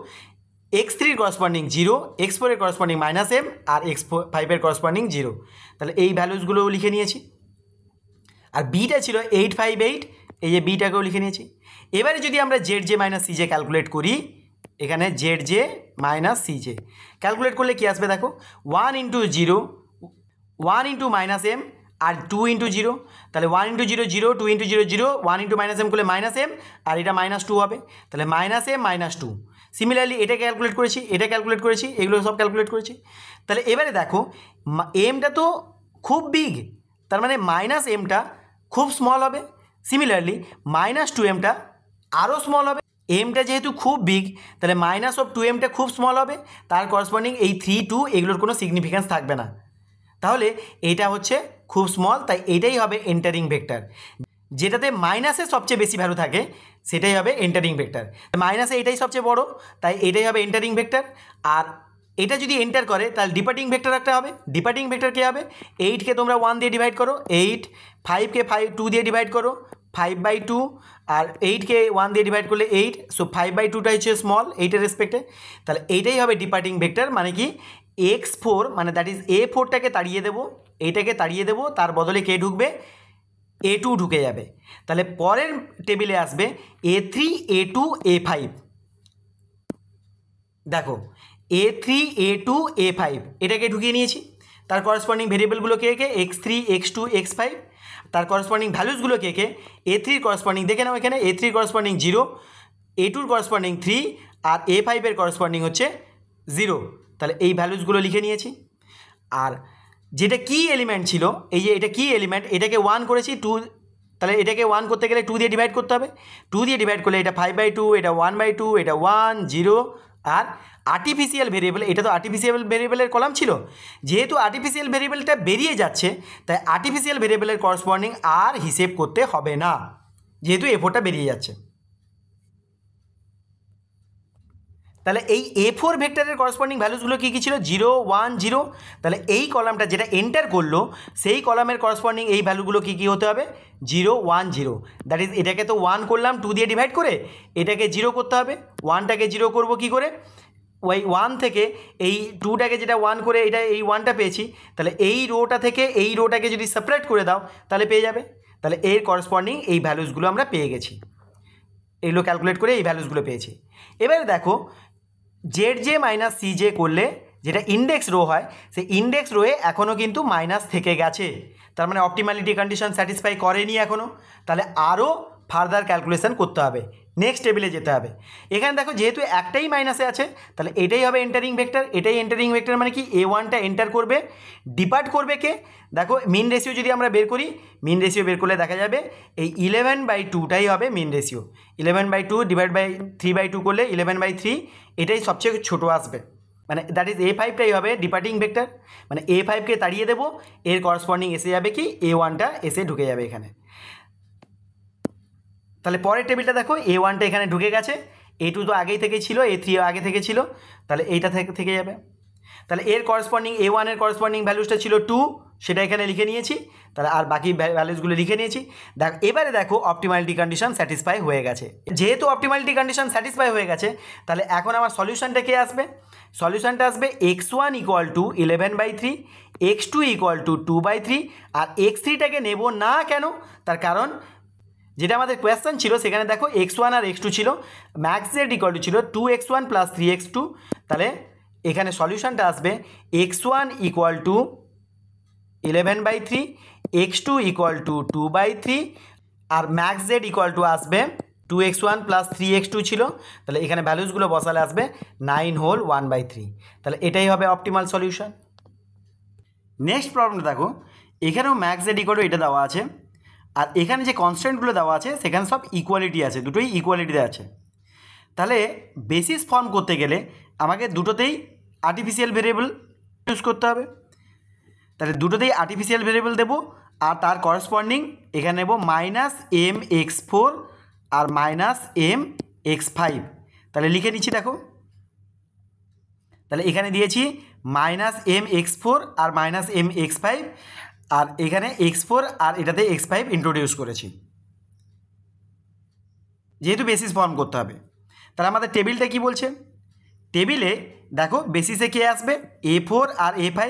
x3-র করসপন্ডিং 0, x4-এর করসপন্ডিং -m আর x5-এর করসপন্ডিং 0, তাহলে এই ভ্যালুসগুলোও লিখে নিয়েছি। আর বিটা ছিল 858, এই যে বিটাকেও লিখে নিয়েছি। এবারে যদি আমরা Z J minus C J calculate করি, এখানে Z J minus C J calculate করলে কী আসবে দেখো, 1 ইন্টু 0, 1 ইন্টু মাইনাস এম আর 2 ইন্টু 0, তাহলে 1 into 0 0, 2 into 0 0, 1 into minus M করলে মাইনাস এম, আর এটা মাইনাস 2 হবে, তাহলে মাইনাস এম মাইনাস 2। সিমিলারলি এটা ক্যালকুলেট করেছি, এটা ক্যালকুলেট করেছি, এগুলো সব ক্যালকুলেট করেছি। তাহলে এবারে দেখো এমটা তো খুব বিগ, তার মানে মাইনাস এমটা খুব স্মল হবে। সিমিলারলি মাইনাস 2 এমটা আরও স্মল হবে। এমটা যেহেতু খুব বিগ, তাহলে মাইনাস অফ 2 এমটা খুব স্মল হবে, তার করসপন্ডিং এই 3 2 এগুলোর কোনো সিগনিফিক্যান্স থাকবে না। তাহলে এইটা হচ্ছে খুব স্মল, তাই এটাই হবে এন্টারিং ভেক্টর। যেটাতে মাইনাসে সবচেয়ে বেশি ভ্যালু থাকে সেটাই হবে এন্টারিং ভেক্টর। মাইনাসে এটাই সবচেয়ে বড়, তাই এটাই হবে এন্টারিং ভেক্টর। আর এটা যদি এন্টার করে তাহলে ডিপার্টিং ভেক্টর একটা হবে। ডিপার্টিং ভেক্টর কী হবে, 8কে তোমরা 1 দিয়ে ডিভাইড করো, 8, 5কে 2 দিয়ে ডিভাইড করো, 5/2, আর 8কে 1 দিয়ে ডিভাইড করলে 8, সো 5/2টা হচ্ছে স্মল 8-এর রেসপেক্টে। তাহলে এইটাই হবে ডিপার্টিং ভেক্টর, মানে কি x4, মানে দ্যাট ইজ A4টাকে তাড়িয়ে দেবো, এইটাকে তাড়িয়ে দেবো, তার বদলে কে ঢুকবে, A2 ঢুকে যাবে। তাহলে পরের টেবিলে আসবে A3 A2 A5। দেখো A3 A2 A5 এটাকে ঢুকিয়ে নিয়েছি। তার করসপন্ডিং ভেরিয়েবলগুলো কে কে, x3 x2 x5, তার করসপন্ডিং ভ্যালুসগুলো কে কে, A3 করসপন্ডিং দেখে নাও, এখানে A3 করসপন্ডিং 0, A2 করসপন্ডিং 3, আর A5-এর করসপন্ডিং হচ্ছে 0। তাহলে এই ভ্যালুসগুলো লিখে নিয়েছি। আর যেটা কি এলিমেন্ট ছিল, এই যে এটা কি এলিমেন্ট, এটাকে 1 করেছি 2, তাহলে এটাকে 1 করতে গেলে 2 দিয়ে ডিভাইড করতে হবে, 2 দিয়ে ডিভাইড করলে এটা 5/2, এটা 1/2, এটা 1 0। আর আর্টিফিশিয়াল ভেরিয়েবল, এটা তো আর্টিফিশিয়াল ভেরিয়েবলের কলাম ছিল, যেহেতু আর্টিফিশিয়াল ভেরিয়েবলটা বেরিয়ে যাচ্ছে, তাই আর্টিফিশিয়াল ভেরিয়েবলের করসপন্ডিং আর হিসেব করতে হবে না, যেহেতু A4টা বেরিয়ে যাচ্ছে। তাহলে এই A4 ভেক্টরের করসপন্ডিং ভ্যালুসগুলো কী কী ছিল, 0 1 0। তাহলে এই কলামটা যেটা এন্টার করলো সেই কলামের করসপন্ডিং এই ভ্যালুগুলো কী কী হতে হবে, 0 1 0। দ্যাট ইজ এটাকে তো 1 করলাম 2 দিয়ে ডিভাইড করে, এটাকে 0 করতে হবে। 1টাকে 0 করব কী করে, ওই 1 থেকে এই 2টাকে যেটা 1 করে এটা এই 1টা পেয়েছি, তাহলে এই রোটা থেকে এই রোটাকে যদি সেপারেট করে দাও তাহলে পেয়ে যাবে। তাহলে এর করসপন্ডিং এই ভ্যালুসগুলো আমরা পেয়ে গেছি, এগুলো ক্যালকুলেট করে এই ভ্যালুসগুলো পেয়েছি। এবারে দেখো Z J minus C J করলে যেটা ইন্ডেক্স রো হয়, সেই ইন্ডেক্স রোয়ে এখনও কিন্তু মাইনাস থেকে গেছে, তার মানে অপটিমালিটি কন্ডিশন স্যাটিসফাই করেনি এখনও। তাহলে আরও ফার্দার ক্যালকুলেশন করতে হবে, নেক্সট টেবিলে যেতে হবে। এখানে দেখো যেহেতু একটাই মাইনাসে আছে, তাহলে এটাই হবে এন্টারিং ভেক্টর। এটাই এন্টারিং ভেক্টর মানে কি, A1টা এন্টার করবে, ডিপার্ট করবে কে, দেখো মিন রেশিও যদি আমরা বের করি, মিন রেশিও বের করলে দেখা যাবে এই 11/2টাই হবে মিন রেশিও। 11/2 ডিভাইড বাই 3/2 করলে 11/3, এটাই সবচেয়ে ছোটো আসবে, মানে দ্যাট ইজ A5টাই হবে ডিপার্টিং ভেক্টর। মানে A5কে তাড়িয়ে দেবো, এর করসপন্ডিং এসে যাবে কি, A1টা এসে ঢুকে যাবে এখানে। তাহলে পরের টেবিলটা দেখো, A1টা এখানে ঢুকে গেছে, A2 তো আগেই থেকে ছিল, A3 আগে থেকে ছিল, তাহলে এইটা থেকে যাবে। তাহলে এর করসপন্ডিং A1-এর করসপন্ডিং ভ্যালুসটা ছিল 2, সেটা এখানে লিখে নিয়েছি। তাহলে আর বাকি ভ্যালুসগুলো লিখে নিয়েছি। এবারে দেখো অপটিমালিটি কন্ডিশন স্যাটিসফাই হয়ে গেছে। যেহেতু অপটিমালিটি কন্ডিশন স্যাটিসফাই হয়ে গেছে, তাহলে এখন আমার সলিউশনটা কে আসবে, সলিউশনটা আসবে x1 = 11/3, x2 = 2/3, আর x3টাকে নেব না কেন, তার কারণ যেটা আমাদের কোয়েশ্চেন ছিল সেখানে দেখো x1 আর x2 ছিল, ম্যাক্স জেড ইকুয়াল টু ছিল 2x1 + 3x2। তাহলে এখানে সলিউশনটা আসবে x1 = 11/3, x2 = 2/3, আর ম্যাক্স জেড ইকুয়াল টু আসবে 2x1 + 3x2 ছিল, তাহলে এখানে ভ্যালুসগুলো বসালে আসবে 9 হোল 1/3। তাহলে এটাই হবে অপটিমাল সলিউশন। নেক্সট প্রবলেমটা দেখো, এখানেও ম্যাক্স জেড ইকুয়াল টু এটা দেওয়া আছে, আর এখানে যে কনস্ট্যান্টগুলো দেওয়া আছে সেখানে সব ইকুয়ালিটি আছে, দুটোই ইকুয়ালিটিতে আছে। তাহলে বেসিস ফর্ম করতে গেলে আমাকে দুটোতেই আর্টিফিশিয়াল ভেরিয়েবল ইউজ করতে হবে। তাহলে দুটোতেই আর্টিফিশিয়াল ভেরিয়েবল দেবো, আর তার করসপন্ডিং এখানে নেব -mx4 আর -mx5। তাহলে লিখে নিচ্ছি দেখো, তাহলে এখানে দিয়েছি -mx4 আর -mx5, আর এখানে x4 আর এটাতে x5 ইন্ট্রোডিউস করেছি, যেহেতু বেসিস ফর্ম করতে হবে। তাহলে আমাদের টেবিলটা কি বলছে, টেবিলে দেখো বেসিসে কে আসবে, A4 আর A5।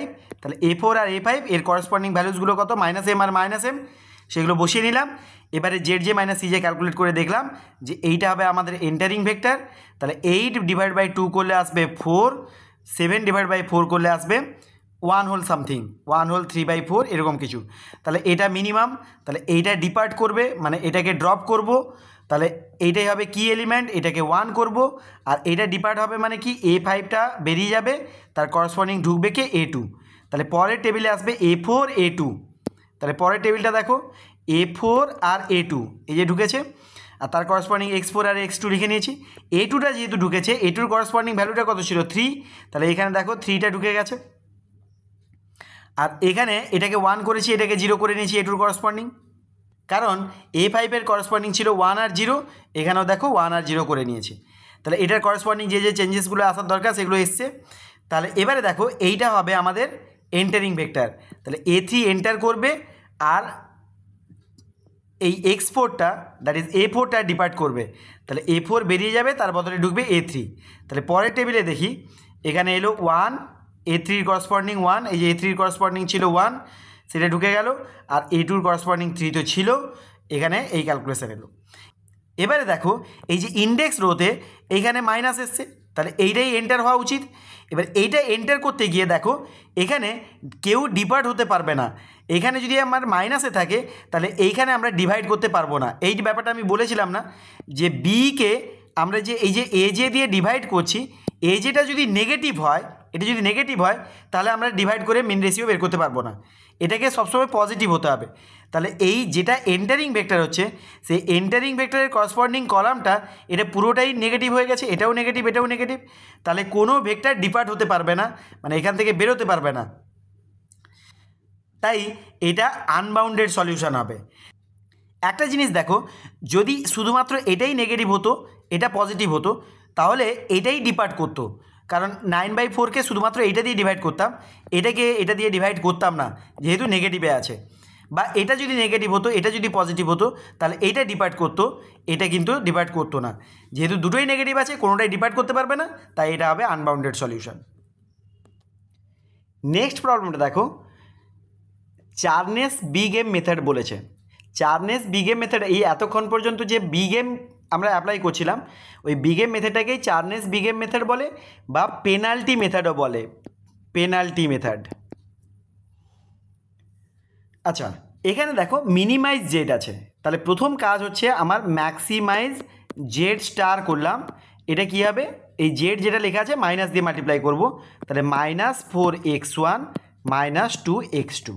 তাহলে A4 আর A5 এর করসপন্ডিং ভ্যালুসগুলো কত, -m আর -m, সেগুলো বসিয়ে নিলাম। এবারে Z J minus C J calculate করে দেখলাম যে এইটা হবে আমাদের এন্টারিং ভেক্টর। তাহলে 8/2 করলে আসবে 4, 7/4 করলে আসবে 1 হোল সামথিং, 1 হোল 3/4 এরকম কিছু। তাহলে এটা মিনিমাম, তাহলে এইটা ডিপার্ট করবে মানে এটাকে ড্রপ করব, তাহলে এইটাই হবে কি এলিমেন্ট, এটাকে 1 করব, আর এটা ডিপার্ট হবে মানে কি A5টা বেরিয়ে যাবে, তার করসপন্ডিং ঢুকবে কে A2। তাহলে পরের টেবিলে আসবে A4 A2। তাহলে পরের টেবিলটা দেখো A4 আর A2 এই যে ঢুকেছে, আর তার করসপন্ডিং x4 আর x2 লিখে নিয়েছি। A2টা যেহেতু ঢুকেছে, A2র করসপন্ডিং ভ্যালুটা কত ছিল 3, তাহলে এখানে দেখো 3টা ঢুকে গেছে। আর এখানে এটাকে 1 করেছি, এটাকে 0 করে নিয়েছি A2র করসপন্ডিং, কারণ A5-এর করসপন্ডিং ছিল 1 আর 0, এখানেও দেখো 1 আর 0 করে নিয়েছি। তাহলে এটার করসপন্ডিং যে চেঞ্জেসগুলো আসার দরকার সেগুলো এসছে। তাহলে এবারে দেখো এইটা হবে আমাদের এন্টারিং ভেক্টর। তাহলে A3 এন্টার করবে, আর এই x4টা দ্যাট ইজ A4টা ডিপার্ট করবে, তাহলে A4 বেরিয়ে যাবে, তার বদলে ঢুকবে A3। তাহলে পরের টেবিলে দেখি এখানে এলো 1, A3-র করসপন্ডিং 1, এই যে A3-র করসপন্ডিং ছিল 1 সেটা ঢুকে গেল, আর A2-র করসপন্ডিং 3 তো ছিল, এখানে এই ক্যালকুলেশন এলো। এবারে দেখো এই যে ইন্ডেক্স রোতে এইখানে মাইনাস এসছে, তাহলে এইটাই এন্টার হওয়া উচিত। এবার এইটা এন্টার করতে গিয়ে দেখো এখানে কেউ ডিপার্ট হতে পারবে না। এখানে যদি আমার মাইনাসে থাকে তাহলে এইখানে আমরা ডিভাইড করতে পারবো না। এই ব্যাপারটা আমি বলেছিলাম না যে বিকে আমরা যে এই যে এজে দিয়ে ডিভাইড করছি, এজেটা যদি নেগেটিভ হয়, এটা যদি নেগেটিভ হয় তাহলে আমরা ডিভাইড করে মিন রেশিও বের করতে পারবো না, এটাকে সবসময় পজিটিভ হতে হবে। তাহলে এই যেটা এন্টারিং ভেক্টর হচ্ছে, সেই এন্টারিং ভেক্টরের করসপন্ডিং কলামটা এটা পুরোটাই নেগেটিভ হয়ে গেছে, এটাও নেগেটিভ এটাও নেগেটিভ, তাহলে কোনো ভেক্টর ডিপার্ট হতে পারবে না, মানে এখান থেকে বেরোতে পারবে না। তাই এটা আনবাউন্ডেড সলিউশন হবে। একটা জিনিস দেখো, যদি শুধুমাত্র এটাই নেগেটিভ হতো এটা পজিটিভ হতো তাহলে এটাই ডিপার্ট করতো, কারণ 9/4কে শুধুমাত্র এইটা দিয়ে ডিভাইড করতাম, এটাকে এটা দিয়ে ডিভাইড করতাম না যেহেতু নেগেটিভে আছে। বা এটা যদি নেগেটিভ হতো এটা যদি পজিটিভ হতো তাহলে এইটা ডিপার্ট করতো, এটা কিন্তু ডিপার্ট করতো না, যেহেতু দুটোই নেগেটিভ আছে কোনোটাই ডিপার্ট করতে পারবে না, তাই এটা হবে আনবাউন্ডেড সলিউশন। নেক্সট প্রবলেমটা দেখো, চার্নেস বি গেম মেথড বলেছে। চার্নেস বি গেম মেথড, এই এতক্ষণ পর্যন্ত যে বি গেম আমরা অ্যাপ্লাই করছিলাম ওই বি গেম মেথডটাকেই চার্নেস বি গেম মেথড বলে, বা পেনাল্টি মেথডও বলে, পেনাল্টি মেথড। আচ্ছা এখানে দেখো মিনিমাইজ জেড আছে, তাহলে প্রথম কাজ হচ্ছে আমার ম্যাক্সিমাইজ জেড স্টার করলাম। এটা কি হবে, এই জেড যেটা লেখা আছে মাইনাস দিয়ে মাল্টিপ্লাই করব, তাহলে -4x1 -2x2।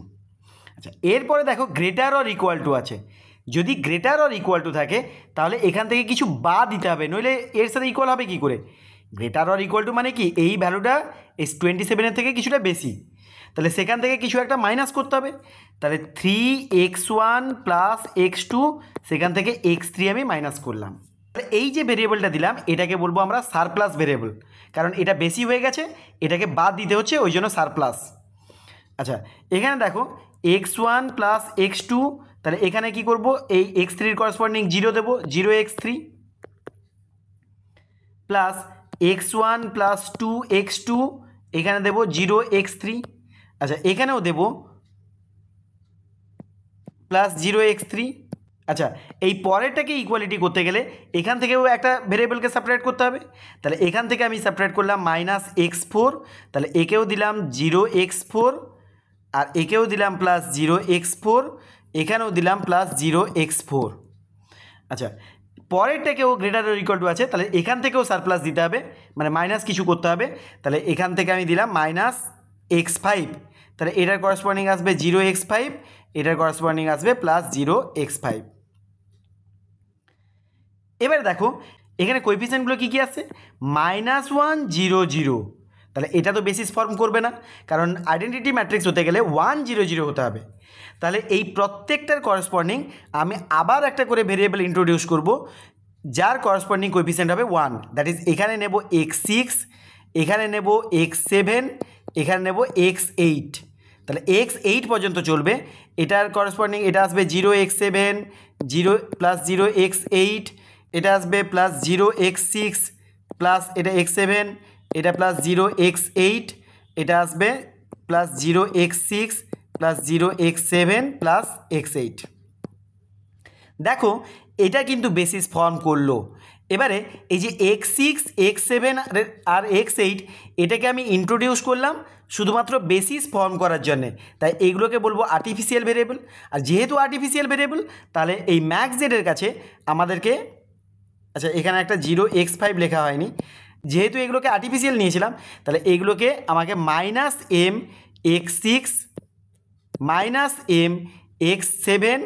আচ্ছা এরপরে দেখো গ্রেটার অর ইকুয়াল টু আছে, যদি গ্রেটার অর ইকুয়াল টু থাকে তাহলে এখান থেকে কিছু বাদ দিতে হবে, নইলে এর সাথে ইকুয়াল হবে কি করে। গ্রেটার অর ইকুয়াল টু মানে কি এই ভ্যালুটা এই 27-এর থেকে কিছুটা বেশি, তাহলে সেখান থেকে কিছু একটা মাইনাস করতে হবে। তাহলে 3x1 + x2, সেখান থেকে x3 আমি মাইনাস করলাম। তাহলে এই যে ভেরিয়েবলটা দিলাম এটাকে বলবো আমরা সারপ্লাস ভেরিয়েবল, কারণ এটা বেশি হয়ে গেছে এটাকে বাদ দিতে হচ্ছে ওই জন্য সারপ্লাস। আচ্ছা এখানে দেখো x1 + x2, তাহলে এখানে কি করব, এই x3-র করসপন্ডিং 0 দেবো, 0x3 প্লাস x1 + 2x2, এখানে দেবো 0x3। আচ্ছা এখানেও দেবো +0x3। আচ্ছা এই পরেরটাকে ইকুয়ালিটি করতে গেলে এখান থেকেও একটা ভেরিয়েবলকে সেপারেট করতে হবে, তাহলে এখান থেকে আমি সেপারেট করলাম -x4, তাহলে একেও দিলাম 0x4, আর একেও দিলাম +0x4, এখানেও দিলাম +0x4। আচ্ছা পরেরটাকেও গ্রেটার অর ইকুয়াল টু আছে, তাহলে এখান থেকেও সারপ্লাস দিতে হবে, মানে মাইনাস কিছু করতে হবে, তাহলে এখান থেকে আমি দিলাম -x5, তাহলে এটার করসপন্ডিং আসবে 0x5, এটার করসপন্ডিং আসবে +0x5। এবারে দেখো এখানে কোএফিসিয়েন্টগুলো কী কী আসছে, -1 0 0, তাহলে এটা তো বেসিস ফর্ম করবে না, কারণ আইডেন্টিটি ম্যাট্রিক্স হতে গেলে 1 0 0 হতে হবে। তাহলে এই প্রত্যেকটার করসপন্ডিং আমি আবার একটা করে ভেরিয়েবল ইন্ট্রোডিউস করব যার করসপন্ডিং কোএফিসিয়েন্ট হবে 1, দ্যাট ইজ এখানে নেব x6, এখানে নেব x7, এখানে নেব x8, তাহলে x8 পর্যন্ত চলবে। এটার করসপন্ডিং এটা আসবে 0x7 0 +0x8, এটা আসবে +0x6 প্লাস এটা x7, এটা +0x8, এটা আসবে +0x6 +0x7 +x8। দেখো এটা কিন্তু বেসিস ফর্ম করলো। এবারে এই যে x6 x7 আর x8 এটাকে আমি ইন্ট্রোডিউস করলাম শুধুমাত্র বেসিস ফর্ম করার জন্যে, তাই এইগুলোকে বলবো আর্টিফিশিয়াল ভেরিয়েবল। আর যেহেতু আর্টিফিশিয়াল ভেরিয়েবল তাহলে এই ম্যাক্স জেডের কাছে আমাদেরকে, আচ্ছা এখানে একটা 0x5 লেখা হয়নি, যেহেতু এগুলোকে আর্টিফিশিয়াল নিয়েছিলাম তাহলে এইগুলোকে আমাকে -m x6 -m x7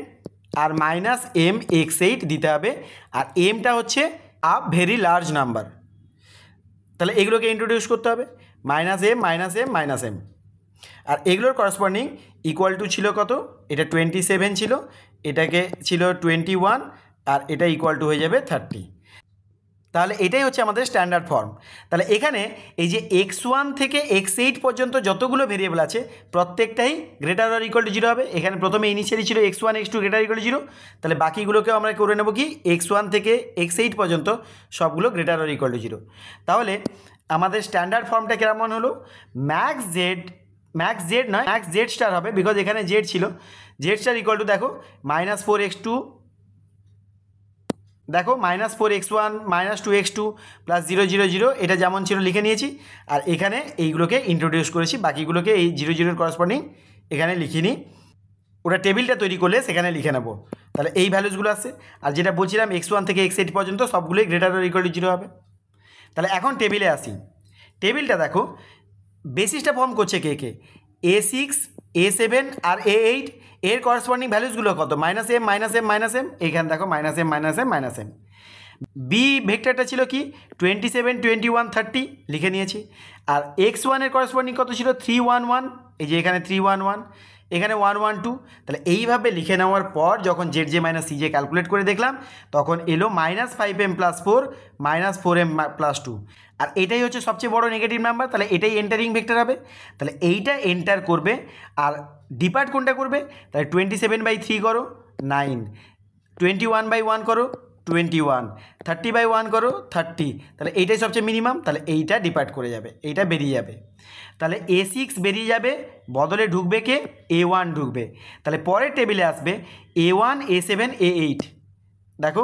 আর -m x8 দিতে হবে। আর এমটা হচ্ছে আ ভেরি লার্জ নাম্বার, তাহলে এগুলোকে ইন্ট্রোডিউস করতে হবে -m। আর এগুলোর করসপন্ডিং ইকুয়াল টু ছিল কত, এটা 27 ছিল, এটাকে ছিল 21, আর এটা ইকুয়াল টু হয়ে যাবে 30। তাহলে এটাই হচ্ছে আমাদের স্ট্যান্ডার্ড ফর্ম। তাহলে এখানে এই যে x1 থেকে x8 পর্যন্ত যতগুলো ভেরিয়েবল আছে প্রত্যেকটাই গ্রেটার অর ইকুয়াল টু 0 হবে। এখানে প্রথমে ইনিশিয়ালি ছিল x1 x2 greater equal to 0, তাহলে বাকিগুলোকেও আমরা করে নেব কি x1 থেকে x8 পর্যন্ত সবগুলো গ্রেটার অর ইকুয়াল টু 0। তাহলে আমাদের স্ট্যান্ডার্ড ফর্মটা কেমন হলো, ম্যাক্স জেড নয় ম্যাক্স জেড স্টার হবে, বিকজ এখানে জেড ছিল। জেড স্টার ইকুয়াল টু দেখো -4x2, দেখো -4x1 -2x2 প্লাস 0 0 0, এটা যেমন ছিল লিখে নিয়েছি। আর এখানে এইগুলোকে ইন্ট্রোডিউস করেছি, বাকিগুলোকে এই 0 0 করসপন্ডিং এখানে লিখিনি, ওটা টেবিলটা তৈরি করলে সেখানে লিখে নেব। তাহলে এই ভ্যালুসগুলো আসছে। আর যেটা বলছিলাম x1 থেকে x8 পর্যন্ত সবগুলোই গ্রেটার অর ইকুয়াল টু 0 হবে। তাহলে এখন টেবিলে আসি। টেবিলটা দেখো বেসিসটা ফর্ম করছে কে কে, a6 a7 আর a8, এর করসপন্ডিং ভ্যালুসগুলো কত -m -m, এইখানে দেখো -m। বি ভেক্টরটা ছিল কি 27 21 30 লিখে নিয়েছি। আর x1 এর করসপন্ডিং কত ছিল 311, এই যে এখানে 311, এখানে 112। তাহলে এইভাবে লিখে নেওয়ার পর যখন ZJ - CJ ক্যালকুলেট করে দেখলাম তখন এলো -5m + 4 -4m + 2। আর এটাই হচ্ছে সবচেয়ে বড় নেগেটিভ নাম্বার, তাহলে এটাই এন্টারিং ভেক্টর হবে। তাহলে এইটা এন্টার করবে, আর ডিপার্ট কোনটা করবে, তাহলে 27/3 করো 9, 21/1 করো 21, 30/1 করো 30, তাহলে এইটাই সবচেয়ে মিনিমাম, তাহলে এইটা ডিপার্ট করে যাবে, এইটা বেরিয়ে যাবে। তাহলে a6 বেরিয়ে যাবে, বদলে ঢুকবে কে a1 ঢুকবে। তাহলে পরের টেবিলে আসবে a1 a7 a8, দেখো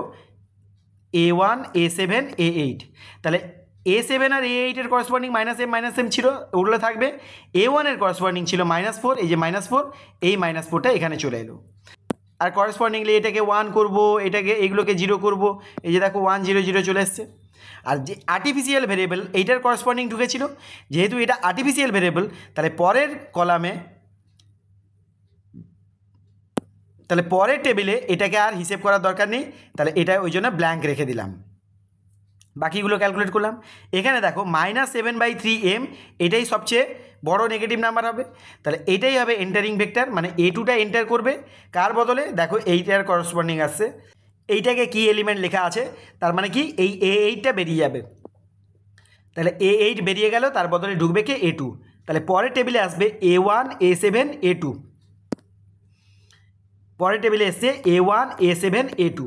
a1 a7 a8, তাহলে a7 আর a8 এর করসপন্ডিং -m ছিল, ওগুলো থাকবে। a1 এর করসপন্ডিং ছিল -4, এই যে -4, এই -4টা এখানে চলে এলো। আর করসপন্ডিংলি এটাকে 1 করব, এটাকে এইগুলোকে 0 করব, এই যে দেখো 1 0 0 চলে এসছে। আর যে আর্টিফিশিয়াল ভেরিয়েবল এইটার করসপন্ডিং ঢুকেছিল, যেহেতু এটা আর্টিফিশিয়াল ভেরিয়েবল তাহলে পরের কলামে, তাহলে পরের টেবিলে এটাকে আর হিসেব করার দরকার নেই, তাহলে এটা ওই জন্য ব্ল্যাঙ্ক রেখে দিলাম। বাকিগুলো ক্যালকুলেট করলাম। এখানে দেখো -7/3m, এটাই সবচেয়ে বড় নেগেটিভ নাম্বার হবে, তাহলে এইটাই হবে এন্টারিং ভেক্টর, মানে a2টা এন্টার করবে কার বদলে, দেখো এইটার করসপন্ডিং আসছে, এইটাকে কি এলিমেন্ট লেখা আছে, তার মানে কি এই a8টা বেরিয়ে যাবে। তাহলে a8 বেরিয়ে গেল, তার বদলে ঢুকবে কে a2। তাহলে পরের টেবিলে আসবে a1 a7 a2, পরের টেবিলে এসছে a1 a7 a2।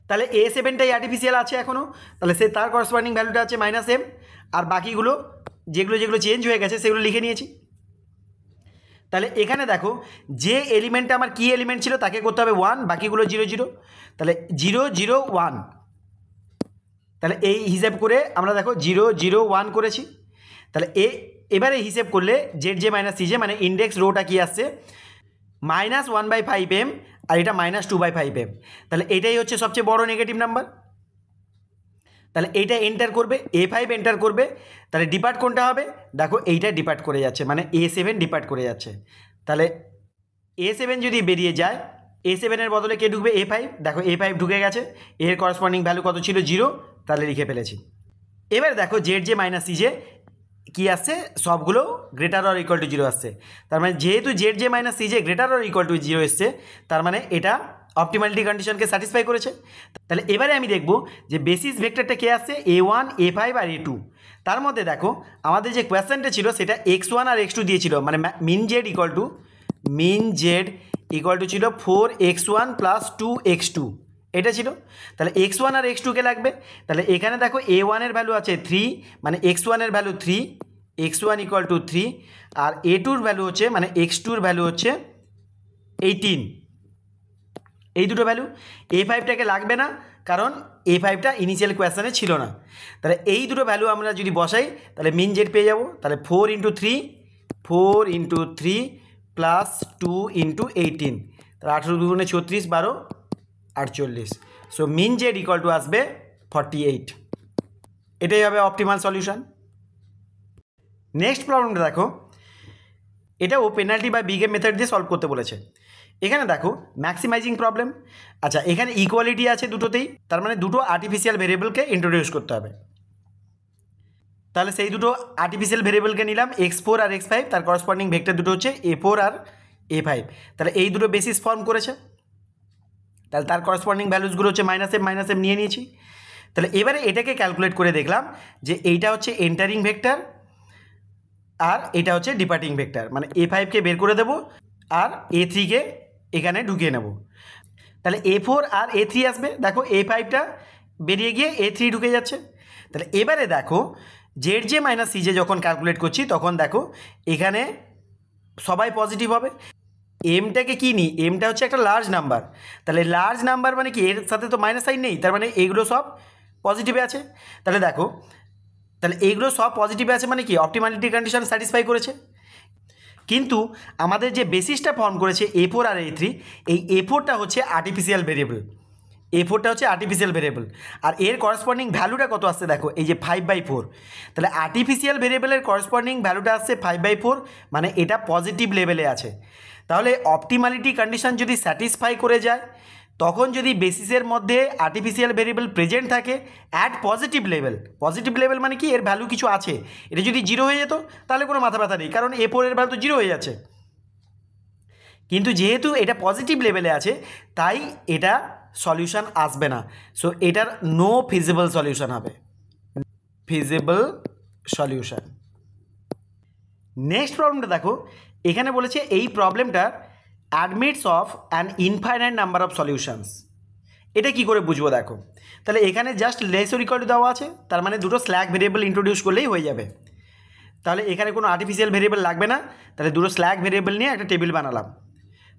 তাহলে a7টাই আর্টিফিশিয়াল আছে এখনও, তাহলে সে তার করসপন্ডিং ভ্যালুটা আছে -m। আর বাকিগুলো যেগুলো চেঞ্জ হয়ে গেছে সেগুলো লিখে নিয়েছি। তাহলে এখানে দেখো যে এলিমেন্টটা আমার কি এলিমেন্ট ছিল তাকে করতে হবে 1, বাকিগুলো 0 0, তাহলে 0 0 1, তাহলে এই হিসেব করে আমরা দেখো 0 0 1 করেছি। তাহলে এবারে হিসেব করলে ZJ - CJ মানে ইন্ডেক্স রোটা কি আসছে -1/5m, আর এটা -2/5m, তাহলে এটাই হচ্ছে সবচেয়ে বড় নেগেটিভ নাম্বার। তাহলে এইটা এন্টার করবে, a5 এন্টার করবে, তাহলে ডিপার্ট কোনটা হবে, দেখো এইটা ডিপার্ট করে যাচ্ছে, মানে a7 ডিপার্ট করে যাচ্ছে। তাহলে a7 যদি বেরিয়ে যায়, a7 এর বদলে কে ঢুকবে a5, দেখো a5 ঢুকে গেছে, এর করসপন্ডিং ভ্যালু কত ছিল 0, তাহলে লিখে ফেলেছি। এবার দেখো ZJ - CJ কি আসছে, সবগুলো গ্রেটার অর ইকুয়াল টু 0 আসছে, তার মানে যেহেতু ZJ - CJ greater or equal to 0 এসছে, তার মানে এটা অপটিমালিটি কন্ডিশনকে স্যাটিসফাই করেছে। তাহলে এবারে আমি দেখব যে বেসিস ভেক্টরটা কে আসছে a1 a5 আর a2। তার মধ্যে দেখো আমাদের যে কোয়েশ্চেনটা ছিল সেটা x1 আর x2 দিয়েছিল, মানে মিন জেড ইকুয়াল টু ছিল 4x1 + 2x2, এটা ছিল। তাহলে x1 আর x2কে লাগবে, তাহলে এখানে দেখো a1 এর ভ্যালু আছে 3, মানে x1 এর ভ্যালু 3, x1 = 3, আর a2 এর ভ্যালু হচ্ছে, মানে x2 এর ভ্যালু হচ্ছে 18, এই দুটো ভ্যালু। A5টাকে লাগবে না, কারণ A5টা ইনিশিয়াল কোয়েশ্চেনে ছিল না। তাহলে এই দুটো ভ্যালু আমরা যদি বসাই তাহলে মিন জেড পেয়ে যাব। তাহলে 4 × 3 প্লাস 2 × 18, তাহলে 18 দুগুণে 36, 12 48। So min Z equal to আসবে 48। এটাই হবে অপটিমাল সলিউশন। নেক্সট প্রবলেমটা দেখো, এটাও পেনাল্টি বা বিগ এম মেথড দিয়ে সলভ করতে বলেছে। এখানে দেখো ম্যাক্সিমাইজিং প্রবলেম। আচ্ছা, এখানে ইকুয়ালিটি আছে দুটোতেই, তার মানে দুটো আর্টিফিশিয়াল ভেরিয়েবলকে ইন্ট্রোডিউস করতে হবে। তাহলে সেই দুটো আর্টিফিশিয়াল ভেরিয়েবলকে নিলাম, x4 আর x5, তার করসপন্ডিং ভেক্টর দুটো হচ্ছে A4 আর A5। তাহলে এই দুটো বেসিস ফর্ম করেছে, তাহলে তার করসপন্ডিং ভ্যালুসগুলো হচ্ছে -m নিয়ে নিয়েছি। তাহলে এবারে এটাকে ক্যালকুলেট করে দেখলাম যে এইটা হচ্ছে এন্টারিং ভেক্টর আর এটা হচ্ছে ডিপার্টিং ভেক্টর, মানে A5কে বের করে দেবো আর A3কে এখানে ঢুকিয়ে নেব। তাহলে A4 আর A3 আসবে। দেখো A5টা বেরিয়ে গিয়ে A3 ঢুকে যাচ্ছে। তাহলে এবারে দেখো ZJ - CJ যখন ক্যালকুলেট করছি তখন দেখো এখানে সবাই পজিটিভ হবে। এমটাকে কী নিই, এমটা হচ্ছে একটা লার্জ নাম্বার। তাহলে লার্জ নাম্বার মানে কি, এর সাথে তো মাইনাস সাইন নেই, তার মানে এইগুলো সব পজিটিভে আছে। তাহলে দেখো, তাহলে এইগুলো সব পজিটিভে আছে মানে কি অপটিমালিটি কন্ডিশন স্যাটিসফাই করেছে। কিন্তু আমাদের যে বেসিসটা ফর্ম করেছে A4 আর A3, এই A4টা হচ্ছে আর্টিফিশিয়াল ভেরিয়েবল। A4টা হচ্ছে আর্টিফিশিয়াল ভেরিয়েবল, আর এর করসপন্ডিং ভ্যালুটা কত আসছে দেখো, এই যে 5/4। তাহলে আর্টিফিশিয়াল ভেরিয়েবলের করসপন্ডিং ভ্যালুটা আসছে 5/4, মানে এটা পজিটিভ লেভেলে আছে। তাহলে অপটিমালিটি কন্ডিশন যদি স্যাটিসফাই করে যায়, তখন যদি বেসিসের মধ্যে আর্টিফিশিয়াল ভেরিয়েবল প্রেজেন্ট থাকে অ্যাট পজিটিভ লেভেল মানে কি, এর ভ্যালু কিছু আছে। এটা যদি 0 হয়ে যেত তাহলে কোনো মাথা ব্যথা নেই, কারণ A4 এর ভ্যালু তো 0 হয়ে যাচ্ছে। কিন্তু যেহেতু এটা পজিটিভ লেভেলে আছে, তাই এটা সলিউশন আসবে না। সো এটার নো ফিজিবল সলিউশন হবে, ফিজিবল সলিউশন। নেক্সট প্রবলেমটা দেখো, এখানে বলেছে এই প্রবলেমটা admits of an infinite number of solutions. এটা কি করে বুঝবো দেখো, তাহলে এখানে just less or equal two দেওয়া আছে, তার মানে দুটো স্ল্যাক ভেরিয়েবল ইন্ট্রোডিউস করলেই হয়ে যাবে। তাহলে এখানে কোনো আর্টিফিশিয়াল ভেরিয়েবল লাগবে না। তাহলে দুটো স্ল্যাক ভেরিয়েবল নিয়ে একটা টেবিল বানালাম।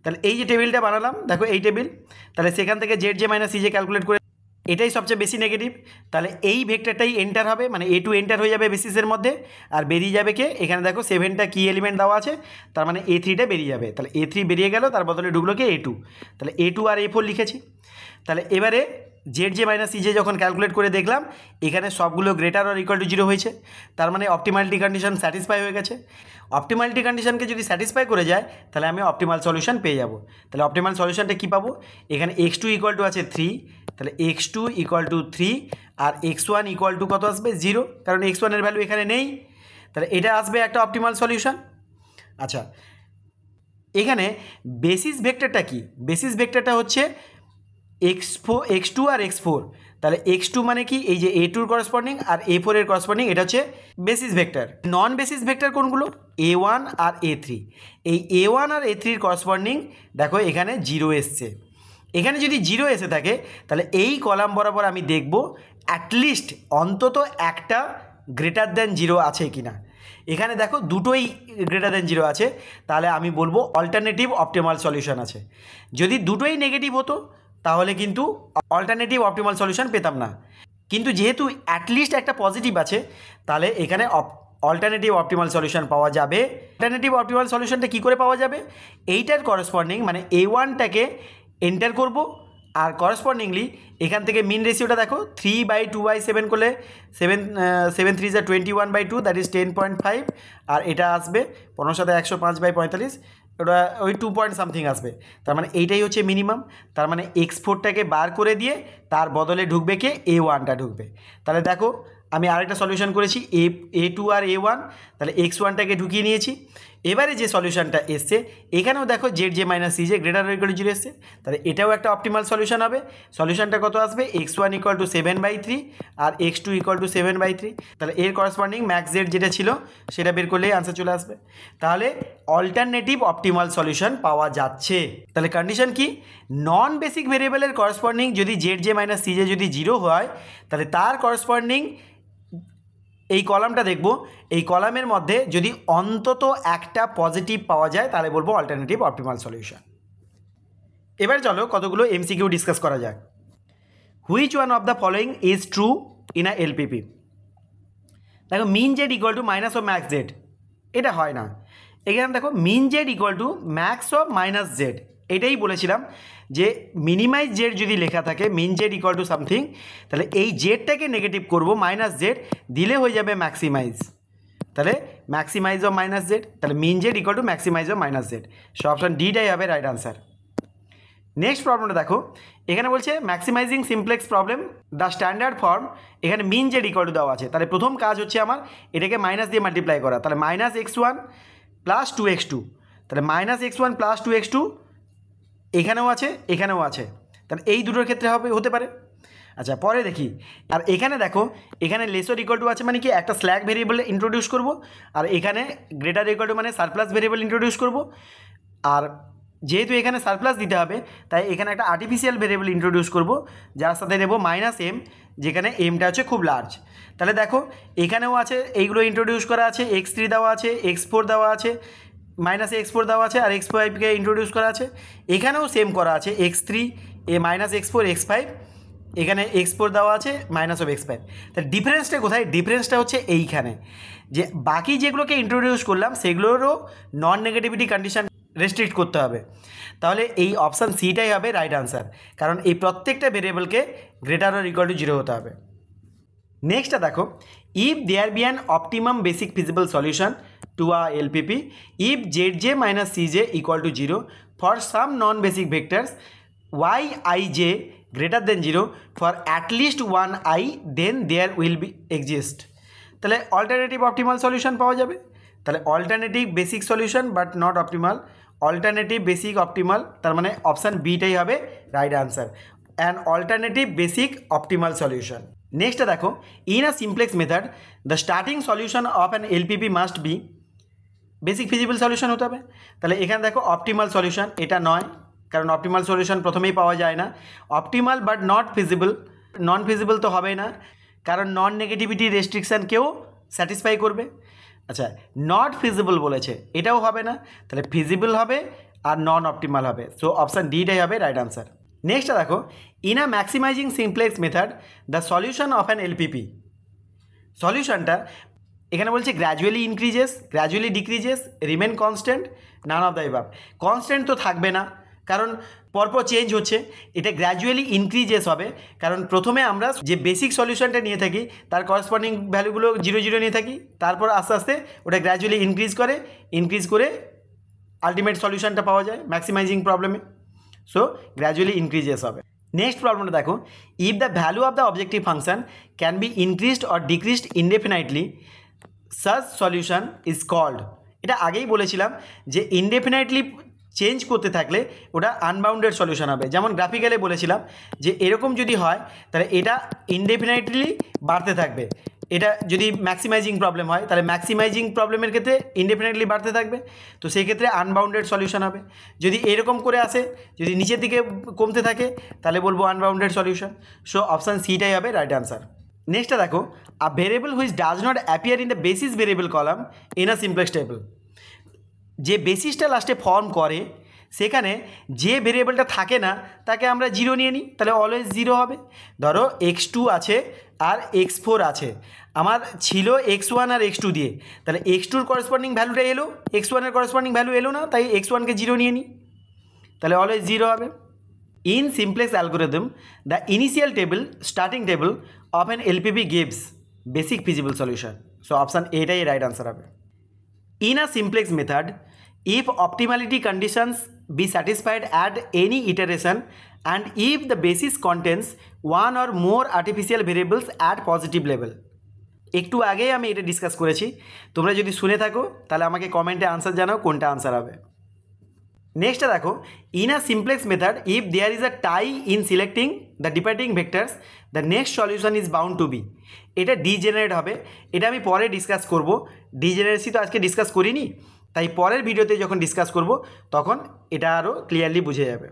তাহলে এই যে টেবিলটা বানালাম দেখো, এই টেবিল, তাহলে সেখান থেকে ZJ - CJ ক্যালকুলেট করে, এটাই সবচেয়ে বেশি নেগেটিভ। তাহলে এই ভেক্টরটাই এন্টার হবে, মানে A2 এন্টার হয়ে যাবে বেসিসের মধ্যে, আর বেরিয়ে যাবে কে, এখানে দেখো 7টা কি এলিমেন্ট দেওয়া আছে, তার মানে A3টা বেরিয়ে যাবে। তাহলে A3 বেরিয়ে গেল, তার বদলে ঢুকলো কে A2। তাহলে A2 আর A4 লিখেছি। তাহলে এবারে ZJ - CJ যখন ক্যালকুলেট করে দেখলাম এখানে সবগুলো গ্রেটার অর ইকুয়াল টু 0 হয়েছে, তার মানে অপটিমালিটি কন্ডিশন স্যাটিসফাই হয়ে গেছে। অপটিমালিটি কন্ডিশনকে যদি স্যাটিসফাই করে যায় তাহলে আমি অপটিমাল সলিউশন পেয়ে যাব। তাহলে অপটিমাল সলিউশনটা কী পাবো, এখানে x2 ইকুয়াল টু আছে 3, তাহলে x2 ইকুয়াল টু 3 আর x1 ইকুয়াল টু কত আসবে 0, কারণ x1 এর ভ্যালু এখানে নেই। তাহলে এটা আসবে একটা অপটিমাল সলিউশন। আচ্ছা, এখানে বেসিস ভেক্টরটা কি, বেসিস ভেক্টরটা হচ্ছে x2 আর x4। তাহলে x2 মানে কি, এই যে A2 করসপন্ডিং আর A4 এর করসপন্ডিং, এটা হচ্ছে বেসিস ভেক্টর। নন বেসিস ভেক্টর কোনগুলো, A1 আর A3। এই A1 আর A3 করসপন্ডিং দেখো এখানে 0 এসছে। এখানে যদি 0 এসে থাকে তাহলে এই কলাম বরাবর আমি দেখব অ্যাটলিস্ট অন্তত একটা গ্রেটার দ্যান 0 আছে কিনা। এখানে দেখো দুটোই গ্রেটার দ্যান 0 আছে, তাহলে আমি বলবো অল্টারনেটিভ অপটিমাল সলিউশন আছে। যদি দুটোই নেগেটিভ হতো তাহলে কিন্তু অল্টারনেটিভ অপটিমাল সলিউশন পেতাম না, কিন্তু যেহেতু অ্যাটলিস্ট একটা পজিটিভ আছে তাহলে এখানে অল্টারনেটিভ অপটিমাল সলিউশন পাওয়া যাবে। অল্টারনেটিভ অপটিমাল সলিউশনটা কী করে পাওয়া যাবে, এইটার করসপন্ডিং মানে A1টাকে এন্টার করব, আর করসপন্ডিংলি এখান থেকে মিন রেশিওটা দেখো 3/2/7 করলে 7 3 21/2, দ্যাট ইজ 10.5, আর এটা আসবে 15 সাথে 105/45, ওটা ওই 2 পয়েন্ট সামথিং আসবে। তার মানে এইটাই হচ্ছে মিনিমাম। তার মানে x4টাকে বার করে দিয়ে তার বদলে ঢুকবে কে, A1টা ঢুকবে। তাহলে দেখো আমি আরেকটা সলিউশন করেছি A2 আর A1, তাহলে x1টাকে ঢুকিয়ে নিয়েছি। এবারে যে সলিউশনটা এসছে এখানেও দেখো ZJ - CJ greater or equal to 0 এসছে, তাহলে এটাও একটা অপটিমাল সলিউশন হবে। সলিউশনটা কত আসবে, x1 ইকুয়াল টু 7/3 আর x2 ইকুয়াল টু 7/3। তাহলে এর করসপন্ডিং ম্যাক্স জেড যেটা ছিল সেটা বের করলেই আনসার চলে আসবে। তাহলে অল্টারনেটিভ অপটিমাল সলিউশন পাওয়া যাচ্ছে। তাহলে কন্ডিশন কি, নন বেসিক ভেরিয়েবলের করসপন্ডিং যদি ZJ - CJ যদি 0 হয় তাহলে তার করসপন্ডিং এই কলামটা দেখব, এই কলামের মধ্যে যদি অন্তত একটা পজিটিভ পাওয়া যায় তাহলে বলবো অল্টারনেটিভ অপটিমাল সলিউশন। এবার চলো কতগুলো এমসিকিউ ডিসকাস করা যাক। Which one of the following is true in a LPP? দেখো min Z equal to minus of max Z, এটা হয় না। এখানে দেখো min Z equal to max of minus Z, এটাই বলেছিলাম যে মিনিমাইজ জেড যদি লেখা থাকে min Z equal to something, তাহলে এই জেডটাকে নেগেটিভ করব মাইনাস জেড দিলে হয়ে যাবে ম্যাক্সিমাইজ, তাহলে ম্যাক্সিমাইজ অফ মাইনাস জেড, তাহলে min Z equal to maximize of minus Z. So option ডিটাই হবে রাইট আনসার। নেক্সট প্রবলেমটা দেখো, এখানে বলছে maximizing simplex problem the standard form, এখানে মিন জেড ইকুয়াল টু দেওয়া আছে, তাহলে প্রথম কাজ হচ্ছে আমার এটাকে মাইনাস দিয়ে মাল্টিপ্লাই করা, তাহলে minus X one plus two X two, তাহলে minus X one plus two X two এখানেও আছে এখানেও আছে, তাহলে এই দুটোর ক্ষেত্রে হতে পারে। আচ্ছা পরে দেখি, আর এখানে দেখো এখানে লেসর ইকুয়াল টু আছে মানে কি একটা স্ল্যাগ ভেরিয়েবল ইন্ট্রোডিউস করব, আর এখানে গ্রেটার ইকুয়াল টু মানে সারপ্লাস ভেরিয়েবল ইন্ট্রোডিউস করব, আর যেহেতু এখানে সারপ্লাস দিতে হবে তাই এখানে একটা আর্টিফিশিয়াল ভেরিয়েবল ইন্ট্রোডিউস করব যার সাথে নেব মাইনাস এম, যেখানে এমটা হচ্ছে খুব লার্জ। তাহলে দেখো এখানেও আছে এইগুলো ইন্ট্রোডিউস করা আছে, এক্স থ্রি দেওয়া আছে, এক্স ফোর দেওয়া আছে, মাইনাস এক্স ফোর দেওয়া আছে, আর এক্স ফাইভকে ইন্ট্রোডিউস করা আছে, এখানেও সেম করা আছে এক্স থ্রি এ minus X four X five, এখানে এক্স ফোর দেওয়া আছে মাইনাস অফ এক্স ফাইভ। তাহলে ডিফারেন্সটা কোথায়? ডিফারেন্সটা হচ্ছে এইখানে, যে বাকি যেগুলোকে ইন্ট্রোডিউস করলাম সেগুলোরও নন নেগেটিভিটি কন্ডিশন রেস্ট্রিক্ট করতে হবে, তাহলে এই অপশান সিটাই হবে রাইট আনসার, কারণ এই প্রত্যেকটা ভেরিয়েবলকে greater or equal to zero হতে হবে। নেক্সটটা দেখো, if there be an optimum basic feasible solution to a LPP if Z J minus C J equal to zero for some non basic vectors Y I J greater than zero for at least one I then there will be exist. তাহলে alternative optimal solution পাওয়া যাবে, তাহলে alternative basic solution but not optimal, alternative basic optimal, তার মানে option বিটাই হবে right answer, an alternative basic optimal solution. নেক্সটটা দেখো, in a simplex method the starting solution of an LPP must be basic feasible solution হতে হবে, তাহলে এখানে দেখো অপটিমাল সলিউশন এটা নয়, কারণ অপটিমাল সলিউশন প্রথমেই পাওয়া যায় না, optimal but not feasible, non feasible তো হবেই না, কারণ নন নেগেটিভিটি রেস্ট্রিকশানকেও স্যাটিসফাই করবে। আচ্ছা নট ফিজিবল বলেছে, এটাও হবে না, তাহলে ফিজিবল হবে আর নন অপটিমাল হবে, সো অপশান ডিটাই হবে রাইট আনসার। নেক্সটটা দেখো, in a maximizing simplex method the solution of an LPP, সলিউশনটা এখানে বলছে gradually increases, gradually decreases, remain constant, none of the above. Constant তো থাকবে না, কারণ পরপর চেঞ্জ হচ্ছে, এটা গ্র্যাজুয়ালি ইনক্রিজেস হবে, কারণ প্রথমে আমরা যে বেসিক সলিউশনটা নিয়ে থাকি তার করসপন্ডিং ভ্যালুগুলো জিরো জিরো নিয়ে থাকি, তারপর আস্তে আস্তে ওটা গ্র্যাজুয়ালি ইনক্রিজ করে আলটিমেট সলিউশনটা পাওয়া যায় ম্যাক্সিমাইজিং প্রবলেমে, সো গ্র্যাজুয়ালি ইনক্রিজেস হবে। নেক্সট প্রবলেমটা দেখো, if the value of the objective function can be increased or decreased indefinitely such solution is called, এটা আগেই বলেছিলাম যে ইনডেফিনাইটলি চেঞ্জ করতে থাকলে ওটা আনবাউন্ডেড সলিউশন হবে, যেমন গ্রাফিক্যালে বলেছিলাম যে এরকম যদি হয় তাহলে এটা ইনডেফিনাইটলি বাড়তে থাকবে, এটা যদি ম্যাক্সিমাইজিং প্রবলেম হয় তাহলে ম্যাক্সিমাইজিং প্রবলেমের ক্ষেত্রে ইনডেফিনাইটলি বাড়তে থাকবে, তো সেই ক্ষেত্রে আনবাউন্ডেড সলিউশন হবে। যদি এরকম করে আসে, যদি নিচের দিকে কমতে থাকে তাহলে বলবো আনবাউন্ডেড সলিউশন, সো অপশান সিটাই হবে রাইট আনসার। নেক্সটটা দেখো, a variable which does not appear in the basis variable column in a simplex table, যে বেসিসটা লাস্টে ফর্ম করে সেখানে যে ভেরিয়েবলটা থাকে না তাকে আমরা জিরো নিয়ে নিই, তাহলে অলওয়েজ জিরো হবে। ধরো এক্স টু আছে আর এক্স ফোর আছে, আমার ছিল এক্স ওয়ান আর এক্স টু দিয়ে, তাহলে এক্স টুর করসপন্ডিং ভ্যালুটা এলো, এক্স ওয়ানের করসপন্ডিং ভ্যালু এলো না, তাই এক্স ওয়ানকে জিরো নিয়ে নিই, তাহলে অলওয়েজ জিরো হবে। In simplex algorithm the initial table starting table of an LPP gives basic feasible solution, so option এটাই রাইট আনসার হবে। In a simplex method, if optimality conditions be satisfied at any iteration and if the basis contains one or more artificial variables at positive level, একটু আগেই আমি এটা discuss করেছি, তোমরা যদি শুনে থাকো তাহলে আমাকে কমেন্টে আনসার জানাও কোনটা আনসার হবে। নেক্সটটা দেখো, in a simplex method if there is a tie in selecting the depending vectors the next solution is bound to be, এটা ডিজেনারেট হবে, এটা আমি পরে ডিসকাস করব, ডিজেনারেসি তো আজকে ডিসকাস করিনি, তাই পরের ভিডিওতে যখন ডিসকাস করব তখন এটা আরও ক্লিয়ারলি বুঝে যাবে।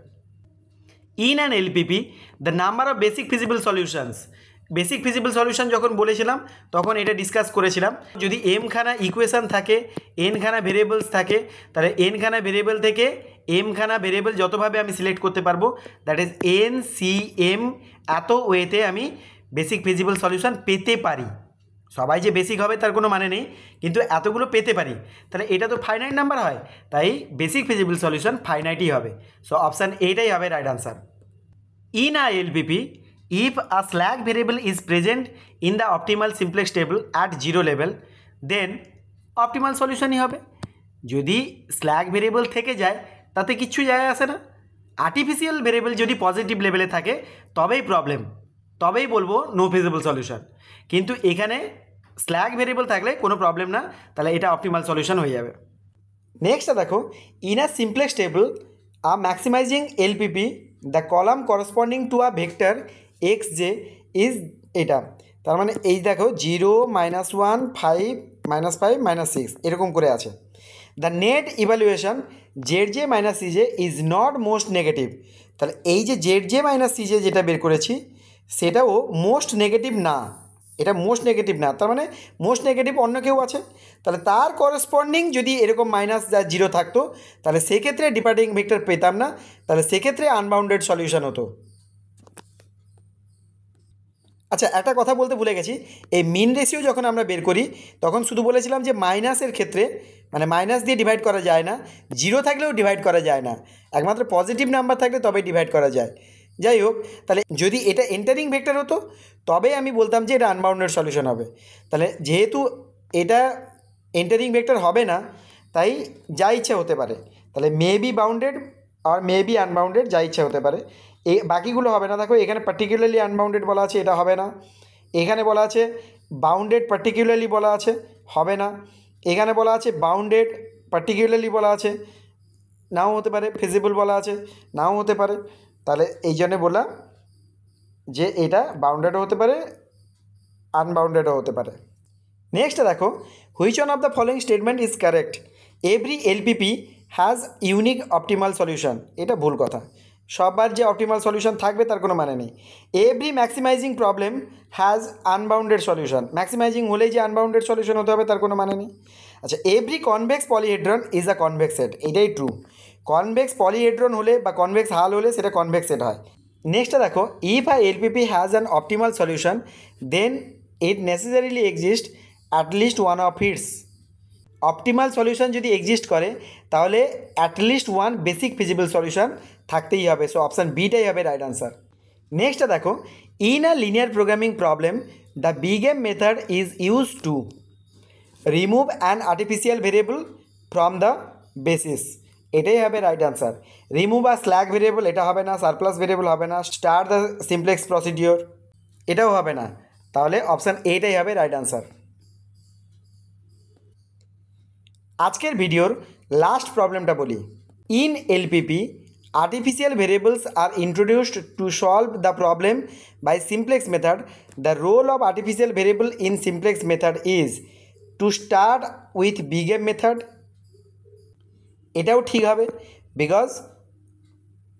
In an LPP the number of basic feasible solutions, basic feasible solution যখন বলেছিলাম তখন এটা ডিসকাস করেছিলাম, যদি এমখানা ইকুয়েশান থাকে, এনখানা ভেরিয়েবলস থাকে, তাহলে এনখানা ভেরিয়েবল থেকে এমখানা ভেরিয়েবল যতভাবে আমি সিলেক্ট করতে পারবো, that is N C M, এত ওয়েতে আমি বেসিক ফিজিবল সলিউশন পেতে পারি। সবাই যে বেসিক হবে তার কোনো মানে নেই, কিন্তু এতগুলো পেতে পারি, তাহলে এটা তো ফাইনাইট নাম্বার হয়, তাই বেসিক ফিজিবল সলিউশন ফাইনাইটই হবে। সো অপশান এইটাই হবে right answer. In a LPP, if a slack variable is present in the optimal simplex table at 0 level, then optimal solution হবে। যদি স্ল্যাক ভেরিয়েবল থেকে যায় তাতে কিচ্ছু যায় আসে না। আর্টিফিশিয়াল ভেরিয়েবল যদি পজিটিভ লেভেলে থাকে তবেই প্রবলেম, তবেই বলবো নো ফিজিবল সলিউশন। কিন্তু এখানে স্ল্যাক ভেরিয়েবল থাকলে কোনো প্রবলেম না, তাহলে এটা অপটিমাল সলিউশন হয়ে যাবে। নেক্সটটা দেখো, in a simplex table a maximising LPP the column corresponding to a vector x J is, এটা তার মানে এই দেখো 0 -1 5 -5 -6 এরকম করে আছে। The net evaluation Z J minus C J is not most negative, তাহলে এই যে Z J minus C J যেটা বের করেছি সেটাও মোস্ট নেগেটিভ না, এটা মোস্ট নেগেটিভ না, তার মানে মোস্ট নেগেটিভ অন্য কেউ আছে, তাহলে তার করসপন্ডিং যদি এরকম -0 থাকতো তাহলে সেক্ষেত্রে ডিপার্টিং ভেক্টর পেতাম না, তাহলে সেক্ষেত্রে আনবাউন্ডেড সলিউশন হতো। আচ্ছা, একটা কথা বলতে ভুলে গেছি, এই মিন রেশিও যখন আমরা বের করি তখন শুধু বলেছিলাম যে মাইনাসের ক্ষেত্রে মানে মাইনাস দিয়ে ডিভাইড করা যায় না, 0 থাকলেও ডিভাইড করা যায় না, একমাত্র পজিটিভ নাম্বার থাকলে তবেই ডিভাইড করা যায়। যাই হোক, তাহলে যদি এটা এন্টারিং ভেক্টর হতো তবে আমি বলতাম যে এটা আনবাউন্ডেড সলিউশন হবে। তাহলে যেহেতু এটা এন্টারিং ভেক্টর হবে না তাই যা ইচ্ছা হতে পারে, তাহলে মে বি বাউন্ডেড আর মে বি আনবাউন্ডেড, যা ইচ্ছা হতে পারে। এই বাকিগুলো হবে না, দেখো এখানে পার্টিকুলারলি আনবাউন্ডেড বলা আছে, এটা হবে না। এখানে বলা আছে বাউন্ডেড পার্টিকুলারলি বলা আছে, হবে না। এখানে বলা আছে বাউন্ডেড পার্টিকুলারলি বলা আছে, নাও হতে পারে। ফিজিবল বলা আছে, নাও হতে পারে। তাহলে এই জন্যে বললাম যে এটা বাউন্ডেডও হতে পারে, আনবাউন্ডেডও হতে পারে। নেক্সট দেখো, which one of the following statement is correct, every LPP has unique optimal solution, এটা ভুল কথা। সববার যে অপটিমাল সলিউশন থাকবে তার কোনো মানে নেই। Every maximising problem has unbounded solution, maximising হলেই যে আনবাউন্ডেড সলিউশন হতে হবে তার কোনো মানে নেই। আচ্ছা, every convex polyhedron is a convex set, এটাই ট্রু। কনভেক্স পলিহেড্রন হলে বা কনভেক্স হাল হলে সেটা কনভেক্স সেট হয়। নেক্সটটা দেখো, if a LPP has an optimal solution then it necessarily exist at least one of its, optimal solution যদি এক্সিস্ট করে তাহলে at least one basic feasible solution থাকতেই হবে। সো অপশান বিটাই হবে রাইট আনসার। নেক্সটটা দেখো, in a linear programming problem the big M method is use to remove an artificial variable from the basis, এটাই হবে right answer. Remove a slack variable এটা হবে না, সারপ্লাস ভেরিয়েবল হবে না, স্টার্ট দ্য সিমপ্লেক্স প্রসিডিওর এটাও হবে না, তাহলে অপশান এটাই হবে রাইট আনসার। আজকের ভিডিওর লাস্ট প্রবলেমটা বলি। In LPP artificial variables are introduced to solve the problem by simplex method. The role of artificial variable in simplex method is to start with bigem method, এটাও ঠিক হবে, because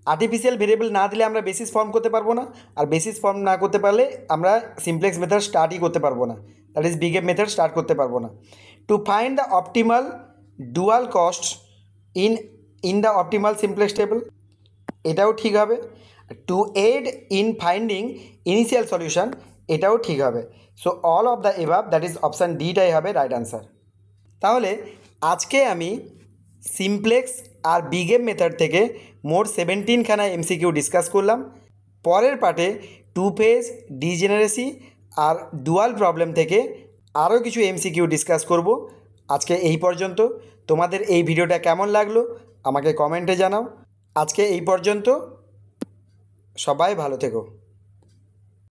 artificial variable না দিলে আমরা basis form করতে পারবো না, আর basis form না করতে পারলে আমরা সিমপ্লেক্স মেথড স্টার্টই করতে পারবো না, that is big M method start করতে পারবো না। To find the optimal dual cost in the optimal simplex table, এটাও ঠিক হবে। To aid in finding initial solution, এটাও ঠিক হবে। So all of the above, that is option ডিটাই হবে রাইট আনসার। তাহলে আজকে আমি সিমপ্লেক্স আর বিগেম মেথড থেকে মোট 17খানা এমসিকিউ ডিসকাস করলাম। পরের পার্টে টু ফেজ, ডিজেনারেসি আর ডুয়াল প্রবলেম থেকে আরও কিছু এমসিকিউ ডিসকাস করব। আজকে এই পর্যন্ত। তোমাদের এই ভিডিওটা কেমন লাগলো আমাকে কমেন্টে জানাও। আজকে এই পর্যন্ত, সবাই ভালো থেকো।